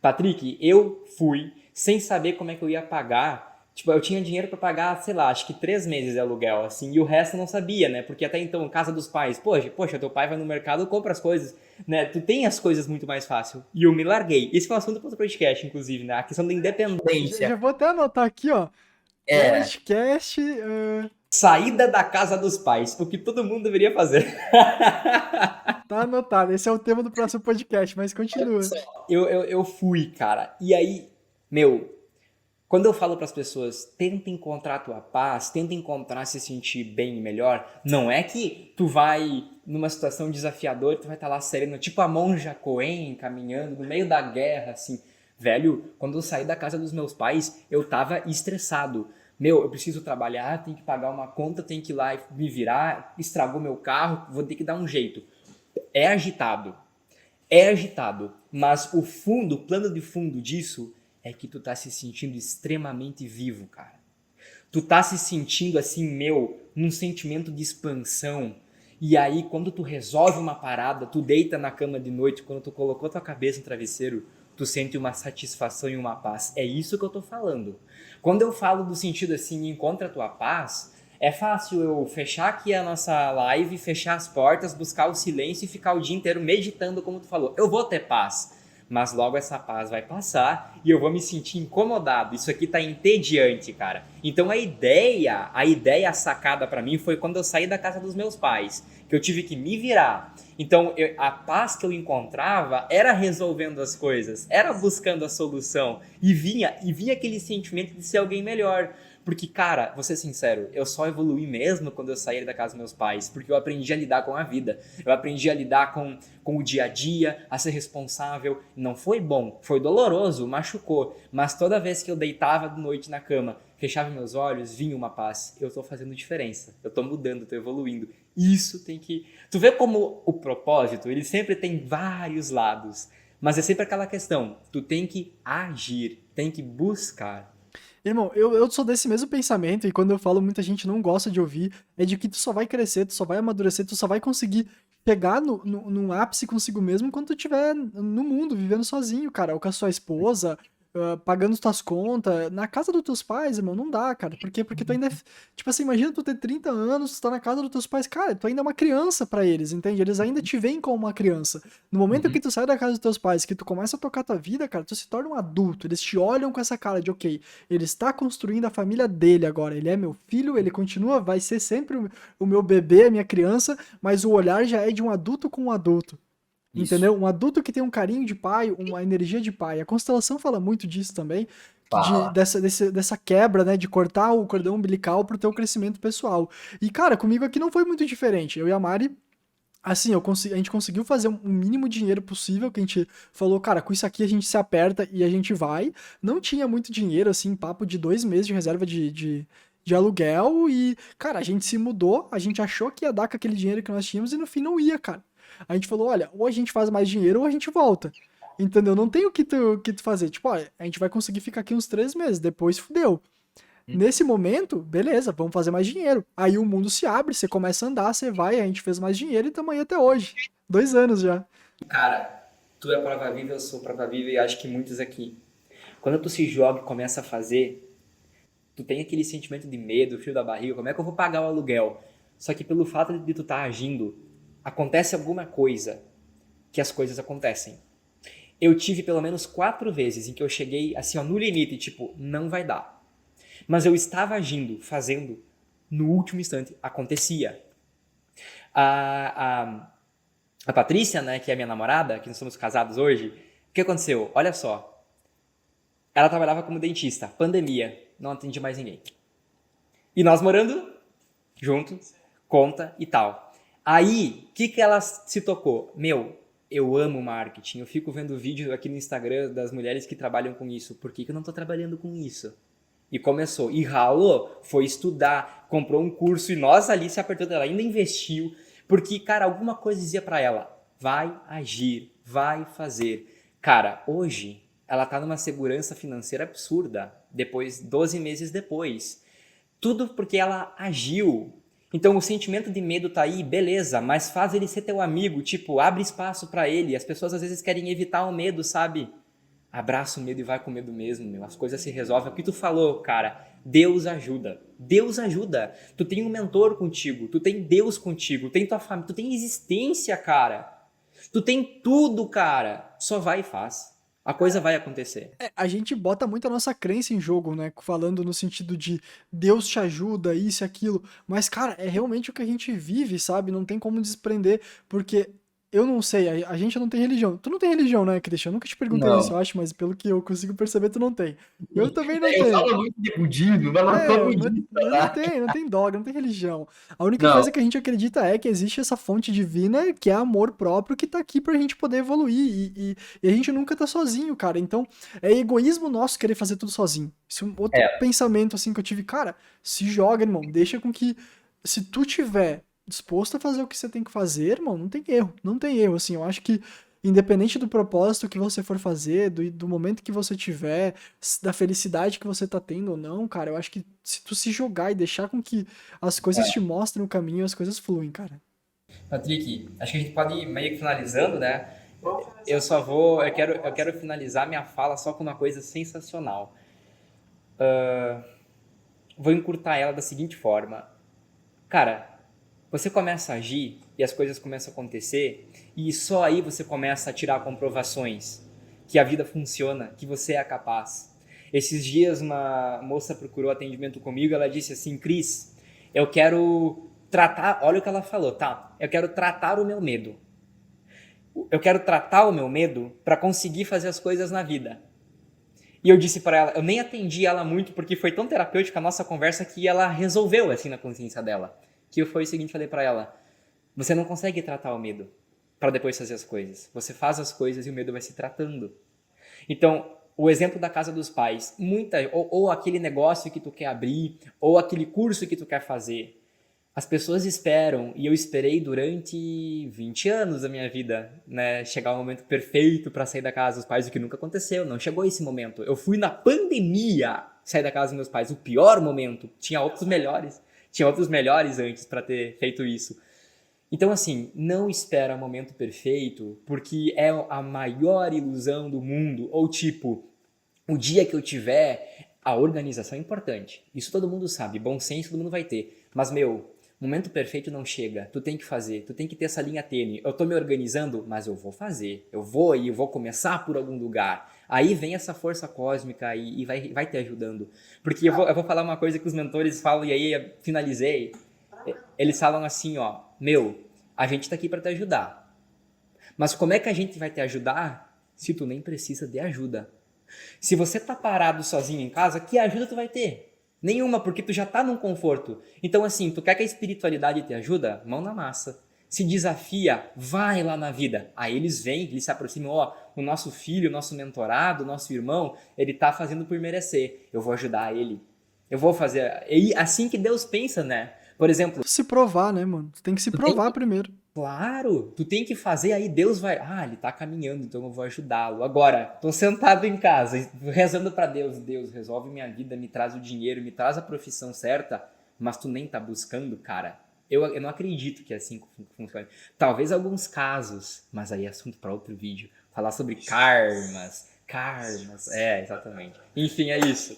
Patrick, eu fui sem saber como é que eu ia pagar. Tipo, eu tinha dinheiro pra pagar, sei lá, acho que 3 meses de aluguel, assim, e o resto eu não sabia, né? Porque até então, casa dos pais, poxa, teu pai vai no mercado, compra as coisas, né? Tu tem as coisas muito mais fácil. E eu me larguei. Esse foi um assunto para outro podcast, inclusive, né? A questão da independência. Já vou até anotar aqui, ó. É, Podcast. Saída da casa dos pais, o que todo mundo deveria fazer. Tá anotado. Esse é o tema do próximo podcast, mas continua. Eu fui, cara. E aí, meu, quando eu falo para as pessoas, tenta encontrar a tua paz, tenta encontrar se sentir bem e melhor, não é que tu vai numa situação desafiadora, tu vai estar lá sereno, tipo a monja Coen, caminhando no meio da guerra, assim. Velho, quando eu saí da casa dos meus pais, eu tava estressado. Meu, eu preciso trabalhar, tenho que pagar uma conta, tenho que ir lá e me virar, estragou meu carro, vou ter que dar um jeito. É agitado. É agitado, mas o fundo, o plano de fundo disso é que tu tá se sentindo extremamente vivo, cara. Tu tá se sentindo assim, meu, num sentimento de expansão. E aí, quando tu resolve uma parada, tu deita na cama de noite, quando tu colocou tua cabeça no travesseiro, tu sente uma satisfação e uma paz. É isso que eu tô falando. Quando eu falo do sentido assim, encontra a tua paz, é fácil eu fechar aqui a nossa live, fechar as portas, buscar o silêncio e ficar o dia inteiro meditando, como tu falou. Eu vou ter paz, mas logo essa paz vai passar e eu vou me sentir incomodado. Isso aqui tá entediante, cara. Então a ideia sacada pra mim foi quando eu saí da casa dos meus pais, que eu tive que me virar. Então a paz que eu encontrava era resolvendo as coisas, era buscando a solução e vinha aquele sentimento de ser alguém melhor. Porque, cara, vou ser sincero, eu só evoluí mesmo quando eu saí da casa dos meus pais, porque eu aprendi a lidar com a vida, eu aprendi a lidar com o dia a dia, a ser responsável. Não foi bom, foi doloroso, machucou, mas toda vez que eu deitava de noite na cama, fechava meus olhos, vinha uma paz. Eu tô fazendo diferença, eu tô mudando, tô evoluindo. Isso tem que... Tu vê como o propósito, ele sempre tem vários lados, mas é sempre aquela questão, tu tem que agir, tem que buscar. Irmão, eu sou desse mesmo pensamento, e quando eu falo, muita gente não gosta de ouvir, é de que tu só vai crescer, tu só vai amadurecer, tu só vai conseguir chegar num ápice consigo mesmo quando tu estiver no mundo, vivendo sozinho, cara, ou com a sua esposa, pagando tuas contas, na casa dos teus pais, irmão, não dá, cara. Por quê? Porque tu ainda tipo assim, imagina tu ter 30 anos, tu tá na casa dos teus pais, cara, tu ainda é uma criança pra eles, entende? Eles ainda te veem como uma criança. No momento que uhum, tu sai da casa dos teus pais, que tu começa a tocar tua vida, cara, tu se torna um adulto, eles te olham com essa cara de, ok, ele está construindo a família dele agora, ele é meu filho, ele continua, vai ser sempre o meu bebê, a minha criança, mas o olhar já é de um adulto com um adulto. isso. Entendeu? Um adulto que tem um carinho de pai, uma energia de pai. A constelação fala muito disso também, Fala. dessa quebra, né? De cortar o cordão umbilical pro teu crescimento pessoal. E, cara, comigo aqui não foi muito diferente. Eu e a Mari, assim, a gente conseguiu fazer um mínimo dinheiro possível, que a gente falou, cara, com isso aqui a gente se aperta e a gente vai. Não tinha muito dinheiro, assim, papo de 2 meses de reserva de aluguel e, cara, a gente se mudou, a gente achou que ia dar com aquele dinheiro que nós tínhamos e no fim não ia, cara. A gente falou, olha, ou a gente faz mais dinheiro ou a gente volta. Entendeu? Não tem o que tu fazer. Tipo, olha, a gente vai conseguir ficar aqui uns 3 meses, depois fudeu. Nesse momento, beleza, vamos fazer mais dinheiro. Aí o mundo se abre, você começa a andar, você vai, a gente fez mais dinheiro e tamo aí até hoje. 2 anos já. Cara, tu é prova viva, eu sou prova viva e acho que muitos aqui. Quando tu se joga e começa a fazer, tu tem aquele sentimento de medo, frio da barriga, como é que eu vou pagar o aluguel? Só que pelo fato de tu estar agindo, acontece alguma coisa que as coisas acontecem. Eu tive pelo menos 4 vezes em que eu cheguei assim, ó, no limite, tipo, não vai dar. Mas eu estava agindo, fazendo, no último instante, acontecia. A, a Patrícia, né, que é minha namorada, que nós somos casados hoje, o que aconteceu? Olha só, ela trabalhava como dentista, pandemia, não atendia mais ninguém. E nós morando juntos, conta e tal. Aí, o que ela se tocou? Meu, eu amo marketing, eu fico vendo vídeo aqui no Instagram das mulheres que trabalham com isso, por que eu não estou trabalhando com isso? E começou, e ralou, foi estudar, comprou um curso e nós ali se apertando, ela ainda investiu, porque, cara, alguma coisa dizia pra ela, vai agir, vai fazer. Cara, hoje ela tá numa segurança financeira absurda, 12 meses depois. Tudo porque ela agiu. Então o sentimento de medo tá aí, beleza, mas faz ele ser teu amigo, tipo, abre espaço pra ele. As pessoas às vezes querem evitar o medo, sabe? Abraça o medo e vai com medo mesmo, meu. As coisas se resolvem. É o que tu falou, cara. Deus ajuda. Deus ajuda. Tu tem um mentor contigo, tu tem Deus contigo, tu tem tua família, tu tem existência, cara. Tu tem tudo, cara. Só vai e faz. A coisa vai acontecer. A gente bota muito a nossa crença em jogo, né? Falando no sentido de Deus te ajuda, isso e aquilo. Mas, cara, é realmente o que a gente vive, sabe? Não tem como desprender, porque eu não sei, a gente não tem religião. Tu não tem religião, né, Christian? Eu nunca te perguntei isso, eu Não. acho, mas pelo que eu consigo perceber, tu não tem. Eu também não Eu tenho. falo muito de budismo, mas não sou É, mas budista, não tá? tem, não tem dogma, não tem religião. A única Não, coisa que a gente acredita é que existe essa fonte divina que é amor próprio que tá aqui pra gente poder evoluir. E a gente nunca tá sozinho, cara. Então, é egoísmo nosso querer fazer tudo sozinho. Isso é um outro é, pensamento assim que eu tive. Cara, se joga, irmão. Deixa com que. Se tu tiver disposto a fazer o que você tem que fazer, irmão, não tem erro. Não tem erro. Assim, eu acho que. Independente do propósito que você for fazer, do momento que você tiver, da felicidade que você tá tendo ou não, cara, eu acho que se tu se jogar e deixar com que as coisas te mostrem o caminho, as coisas fluem, cara. Patrick, acho que a gente pode ir meio que finalizando, né? Eu quero finalizar minha fala só com uma coisa sensacional. Vou encurtar ela da seguinte forma. Cara, você começa a agir e as coisas começam a acontecer e só aí você começa a tirar comprovações que a vida funciona, que você é capaz. Esses dias uma moça procurou atendimento comigo, ela disse assim, Cris, eu quero tratar, olha o que ela falou, tá? Eu quero tratar o meu medo. Eu quero tratar o meu medo para conseguir fazer as coisas na vida. E eu disse para ela, eu nem atendi ela muito porque foi tão terapêutica a nossa conversa que ela resolveu assim na consciência dela. Que foi o seguinte, falei para ela, você não consegue tratar o medo para depois fazer as coisas. Você faz as coisas e o medo vai se tratando. Então, o exemplo da casa dos pais, ou aquele negócio que tu quer abrir, ou aquele curso que tu quer fazer. As pessoas esperam, e eu esperei durante 20 anos da minha vida, né, chegar o momento perfeito para sair da casa dos pais, o que nunca aconteceu, não chegou esse momento. Eu fui na pandemia sair da casa dos meus pais, o pior momento. Tinha outros melhores antes para ter feito isso. Então, assim, não espera o momento perfeito, porque é a maior ilusão do mundo. Ou tipo, o dia que eu tiver, a organização é importante. Isso todo mundo sabe, bom senso todo mundo vai ter. Mas, meu, momento perfeito não chega. Tu tem que fazer, tu tem que ter essa linha tênue. Eu tô me organizando, mas eu vou fazer. Eu vou começar por algum lugar. Aí vem essa força cósmica e vai te ajudando. Porque eu vou falar uma coisa que os mentores falam, e aí eu finalizei. Eles falam assim, ó, meu, a gente tá aqui para te ajudar. Mas como é que a gente vai te ajudar se tu nem precisa de ajuda? Se você tá parado sozinho em casa, que ajuda tu vai ter? Nenhuma, porque tu já tá num conforto. Então assim, tu quer que a espiritualidade te ajuda? Mão na massa. Se desafia, vai lá na vida. Aí eles vêm, eles se aproximam, ó, o nosso filho, o nosso mentorado, o nosso irmão, ele tá fazendo por merecer. Eu vou ajudar ele. Eu vou fazer. E assim que Deus pensa, né? Por exemplo, Se provar, né, mano? Tu tem que se tu tem provar primeiro. claro, tu tem que fazer, aí Deus vai, ele tá caminhando, então eu vou ajudá-lo. Agora, tô sentado em casa, rezando pra Deus, Deus, resolve minha vida, me traz o dinheiro, me traz a profissão certa, mas tu nem tá buscando, cara. Eu não acredito que é assim que funciona. Talvez alguns casos, mas aí é assunto pra outro vídeo. Falar sobre karmas, exatamente. Enfim, é isso.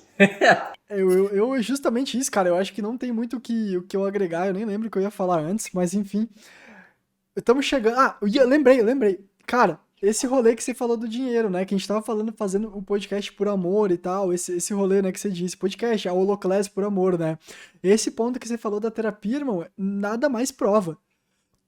É justamente isso, cara. Eu acho que não tem muito o que eu agregar. Eu nem lembro o que eu ia falar antes, mas enfim. Estamos chegando. Lembrei. Cara, esse rolê que você falou do dinheiro, né? Que a gente tava falando, fazendo o podcast por amor e tal. Esse rolê, né, que você disse. Podcast, a Holoclass por amor, né? Esse ponto que você falou da terapia, irmão, nada mais prova.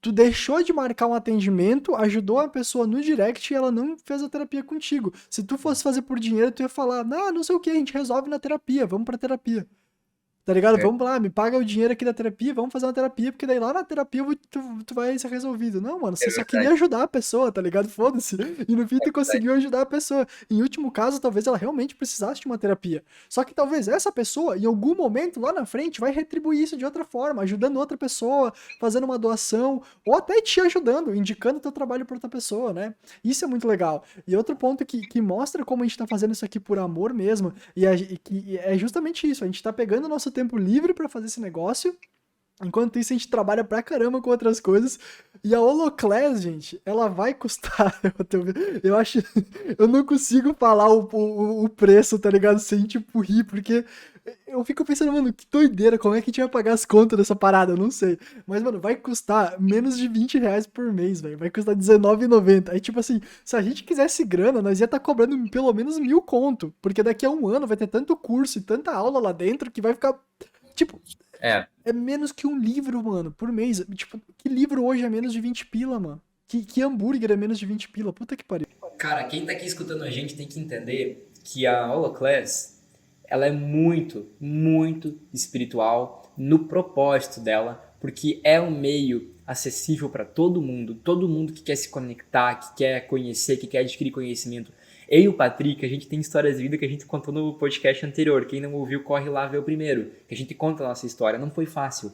Tu deixou de marcar um atendimento, ajudou a pessoa no direct e ela não fez a terapia contigo. Se tu fosse fazer por dinheiro, tu ia falar, não sei o que, a gente resolve na terapia, vamos pra terapia. Tá ligado? é, Vamos lá, me paga o dinheiro aqui da terapia, vamos fazer uma terapia, porque daí lá na terapia tu vai ser resolvido. Não, mano, é você só queria verdade. ajudar a pessoa, tá ligado? Foda-se. E no fim tu conseguiu ajudar a pessoa. Em último caso, talvez ela realmente precisasse de uma terapia. Só que talvez essa pessoa, em algum momento lá na frente, vai retribuir isso de outra forma, ajudando outra pessoa, fazendo uma doação, ou até te ajudando, indicando teu trabalho pra outra pessoa, né? Isso é muito legal. E outro ponto que mostra como a gente tá fazendo isso aqui por amor mesmo, e que é justamente isso, a gente tá pegando o nosso tempo livre pra fazer esse negócio Enquanto isso, a gente trabalha pra caramba com outras coisas. E a Holoclass, gente, ela vai custar. Eu acho. Eu não consigo falar o preço, tá ligado? Sem, tipo, rir, porque eu fico pensando, mano, que doideira, como é que a gente vai pagar as contas dessa parada? Eu não sei. Mas, mano, vai custar menos de R$ 20 por mês, velho. Vai custar R$19,90. Aí, tipo assim, se a gente quisesse grana, nós ia estar cobrando pelo menos 1.000 conto. Porque daqui a um ano vai ter tanto curso e tanta aula lá dentro que vai ficar. Tipo, É, é menos que um livro, mano, por mês. Tipo, que livro hoje é menos de 20 pila, mano? Que hambúrguer é menos de 20 pila? Puta que pariu. Cara, quem tá aqui escutando a gente tem que entender que a Holoclass, ela é muito, muito espiritual no propósito dela, porque é um meio acessível para todo mundo que quer se conectar, que quer conhecer, que quer adquirir conhecimento. Eu e o Patrick, a gente tem histórias de vida que a gente contou no podcast anterior. Quem não ouviu, corre lá ver o primeiro, que a gente conta a nossa história. Não foi fácil.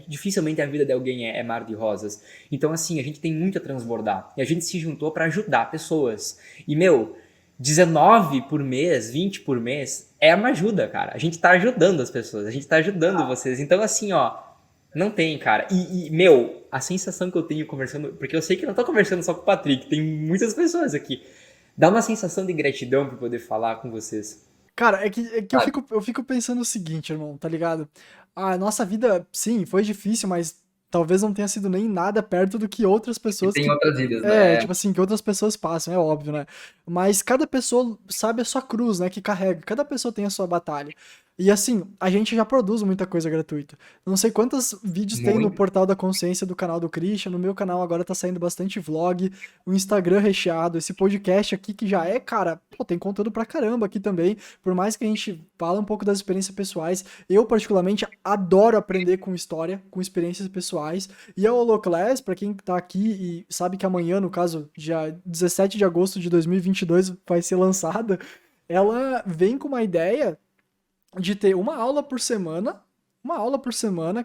Dificilmente a vida de alguém é mar de rosas. Então, assim, a gente tem muito a transbordar. E a gente se juntou para ajudar pessoas. E, meu, 19 por mês, 20 por mês, é uma ajuda, cara. A gente tá ajudando as pessoas, a gente tá ajudando vocês. Então, assim, ó, não tem, cara. Meu, a sensação que eu tenho conversando, porque eu sei que eu não tô conversando só com o Patrick, tem muitas pessoas aqui. Dá uma sensação de gratidão por poder falar com vocês. Cara, é que sabe? eu fico pensando o seguinte, irmão, tá ligado? A nossa vida, sim, foi difícil, mas talvez não tenha sido nem nada perto do que outras E pessoas tem que. outras vidas, É, né? tipo assim, que outras pessoas passam, é óbvio, né? Mas cada pessoa sabe a sua cruz, né? Que carrega. Cada pessoa tem a sua batalha. E assim, a gente já produz muita coisa gratuita. Não sei quantos vídeos tem no Muito. Portal da Consciência do canal do Christian. No meu canal agora tá saindo bastante vlog. O Instagram recheado. Esse podcast aqui que já é, cara, pô, tem conteúdo pra caramba aqui também. Por mais que a gente fale um pouco das experiências pessoais, eu particularmente adoro aprender com história, com experiências pessoais. E a Holoclass, pra quem tá aqui e sabe que amanhã, no caso, dia 17 de agosto de 2022, vai ser lançada, ela vem com uma ideia de ter uma aula por semana,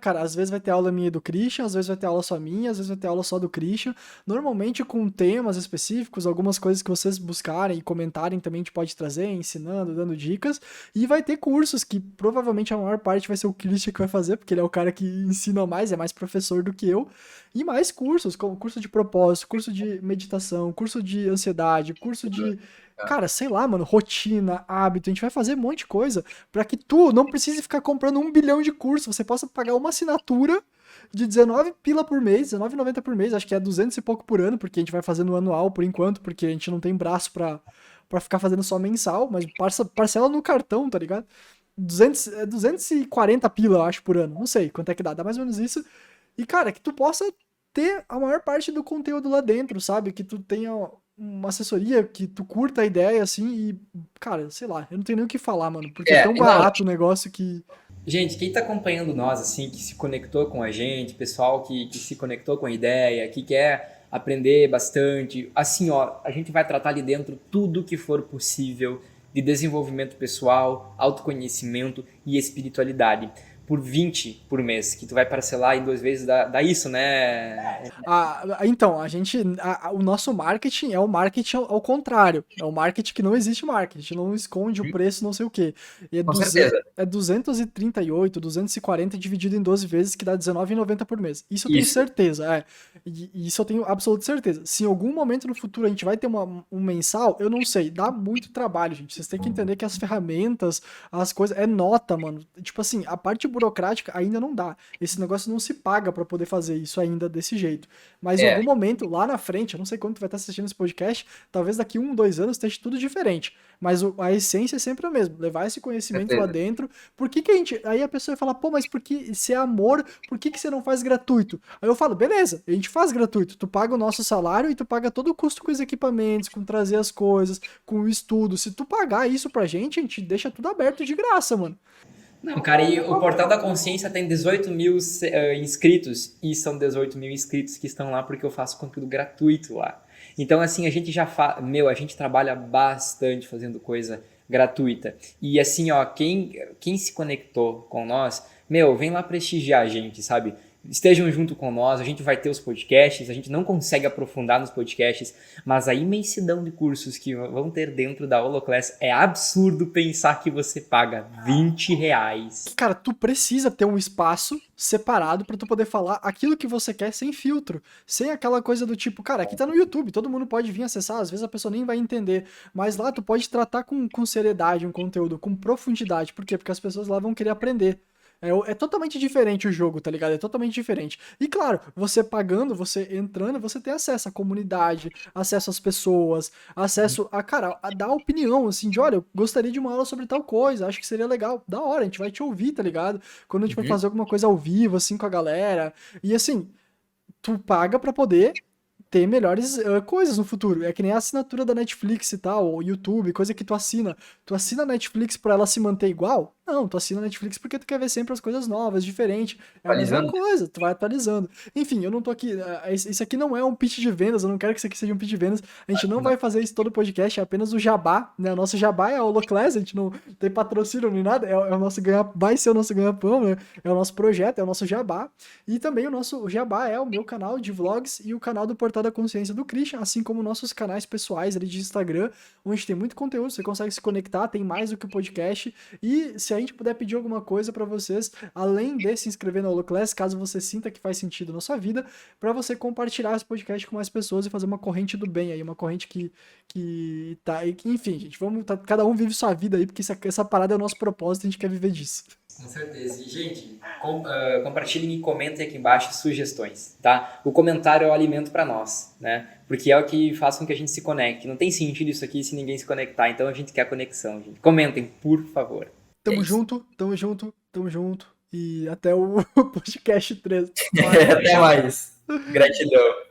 cara, às vezes vai ter aula minha e do Christian, às vezes vai ter aula só minha, às vezes vai ter aula só do Christian, normalmente com temas específicos, algumas coisas que vocês buscarem e comentarem também a gente pode trazer, ensinando, dando dicas, e vai ter cursos que provavelmente a maior parte vai ser o Christian que vai fazer, porque ele é o cara que ensina mais, é mais professor do que eu, e mais cursos, como curso de propósito, curso de meditação, curso de ansiedade, curso de cara, sei lá, mano, rotina, hábito, a gente vai fazer um monte de coisa pra que tu não precise ficar comprando 1 bilhão de cursos, você possa pagar uma assinatura de 19 pila por mês, 19,90 por mês, acho que é 200 e pouco por ano, porque a gente vai fazendo anual por enquanto, porque a gente não tem braço pra ficar fazendo só mensal, mas parcela no cartão, tá ligado? 240 pila, eu acho, por ano, não sei quanto é que dá mais ou menos isso. E, cara, que tu possa ter a maior parte do conteúdo lá dentro, sabe? Que tu tenha uma assessoria, que tu curta a ideia, assim, e, cara, sei lá, eu não tenho nem o que falar, mano, porque é tão Não, barato o negócio que. Gente, quem tá acompanhando nós, assim, que se conectou com a gente, pessoal que se conectou com a ideia, que quer aprender bastante, assim, ó, a gente vai tratar ali dentro tudo que for possível de desenvolvimento pessoal, autoconhecimento e espiritualidade. Por 20 por mês, que tu vai parcelar em 2 vezes, dá isso, né? Então, o nosso marketing é o marketing ao contrário. É o marketing que não existe marketing. A gente não esconde o preço, não sei o quê. E com certeza. é 238, 240 dividido em 12 vezes, que dá R$19,90 por mês. Isso eu tenho Isso. certeza, é. E isso eu tenho absoluta certeza. Se em algum momento no futuro a gente vai ter um mensal, eu não sei. Dá muito trabalho, gente. Vocês têm que entender que as ferramentas, as coisas, é nota, mano. Tipo assim, a parte burocrática ainda não dá. Esse negócio não se paga pra poder fazer isso ainda desse jeito. Mas em É, algum momento, lá na frente, eu não sei quando tu vai estar assistindo esse podcast, talvez daqui 1, 2 anos esteja tudo diferente. Mas a essência é sempre a mesma, levar esse conhecimento lá certeza. dentro. Por que que a gente. Aí a pessoa vai falar, pô, mas por que se é amor, por que que você não faz gratuito? Aí eu falo, beleza, a gente faz gratuito. Tu paga o nosso salário e tu paga todo o custo com os equipamentos, com trazer as coisas, com o estudo. Se tu pagar isso pra gente, a gente deixa tudo aberto de graça, mano. Não, cara, e o Portal da Consciência tem 18 mil inscritos, e são 18 mil inscritos que estão lá porque eu faço conteúdo gratuito lá. Então, assim, a gente já faz. Meu, a gente trabalha bastante fazendo coisa gratuita. E, assim, ó, quem se conectou com nós, meu, vem lá prestigiar a gente, sabe? estejam junto com nós, a gente vai ter os podcasts, a gente não consegue aprofundar nos podcasts, mas a imensidão de cursos que vão ter dentro da Holoclass é absurdo pensar que você paga R$ 20. Cara, tu precisa ter um espaço separado pra tu poder falar aquilo que você quer sem filtro, sem aquela coisa do tipo, cara, aqui tá no YouTube, todo mundo pode vir acessar, às vezes a pessoa nem vai entender, mas lá tu pode tratar com seriedade um conteúdo, com profundidade, por quê? Porque as pessoas lá vão querer aprender. É totalmente diferente o jogo, tá ligado? É totalmente diferente. E claro, você pagando, você entrando, você tem acesso à comunidade, acesso às pessoas, acesso a, cara, a dar opinião, assim, de olha, eu gostaria de uma aula sobre tal coisa, acho que seria legal. Da hora, a gente vai te ouvir, tá ligado? Quando a gente for fazer alguma coisa ao vivo, assim, com a galera. E assim, tu paga pra poder ter melhores coisas no futuro. É que nem a assinatura da Netflix e tal, ou YouTube, coisa que tu assina. Tu assina a Netflix pra ela se manter igual? Não, tu assina a Netflix porque tu quer ver sempre as coisas novas, diferentes. É a mesma Atualizando. coisa, tu vai atualizando. Enfim, eu não tô aqui. Isso aqui não é um pitch de vendas, eu não quero que isso aqui seja um pitch de vendas. A gente não vai fazer isso todo podcast, é apenas o jabá, né? O nosso jabá é a Holoclass, a gente não tem patrocínio nem nada, é o nosso ganha, vai ser o nosso ganha-pão, né? É o nosso projeto, é o nosso jabá. E também o jabá é o meu canal de vlogs e o canal do Portal da Consciência do Christian, assim como nossos canais pessoais ali de Instagram, onde tem muito conteúdo, você consegue se conectar, tem mais do que o podcast. E se a gente puder pedir alguma coisa pra vocês, além de se inscrever na Holoclass, caso você sinta que faz sentido na sua vida, pra você compartilhar esse podcast com mais pessoas e fazer uma corrente do bem aí, uma corrente que tá, enfim, gente, cada um vive sua vida aí, porque essa parada é o nosso propósito, a gente quer viver disso. Com certeza. E, gente, compartilhem e comentem aqui embaixo sugestões, tá? O comentário é o alimento para nós, né? Porque é o que faz com que a gente se conecte. Não tem sentido isso aqui se ninguém se conectar, então a gente quer conexão, gente. Comentem, por favor. Tamo É isso. junto, tamo junto, tamo junto. E até o podcast 3. Até mais. Gratidão.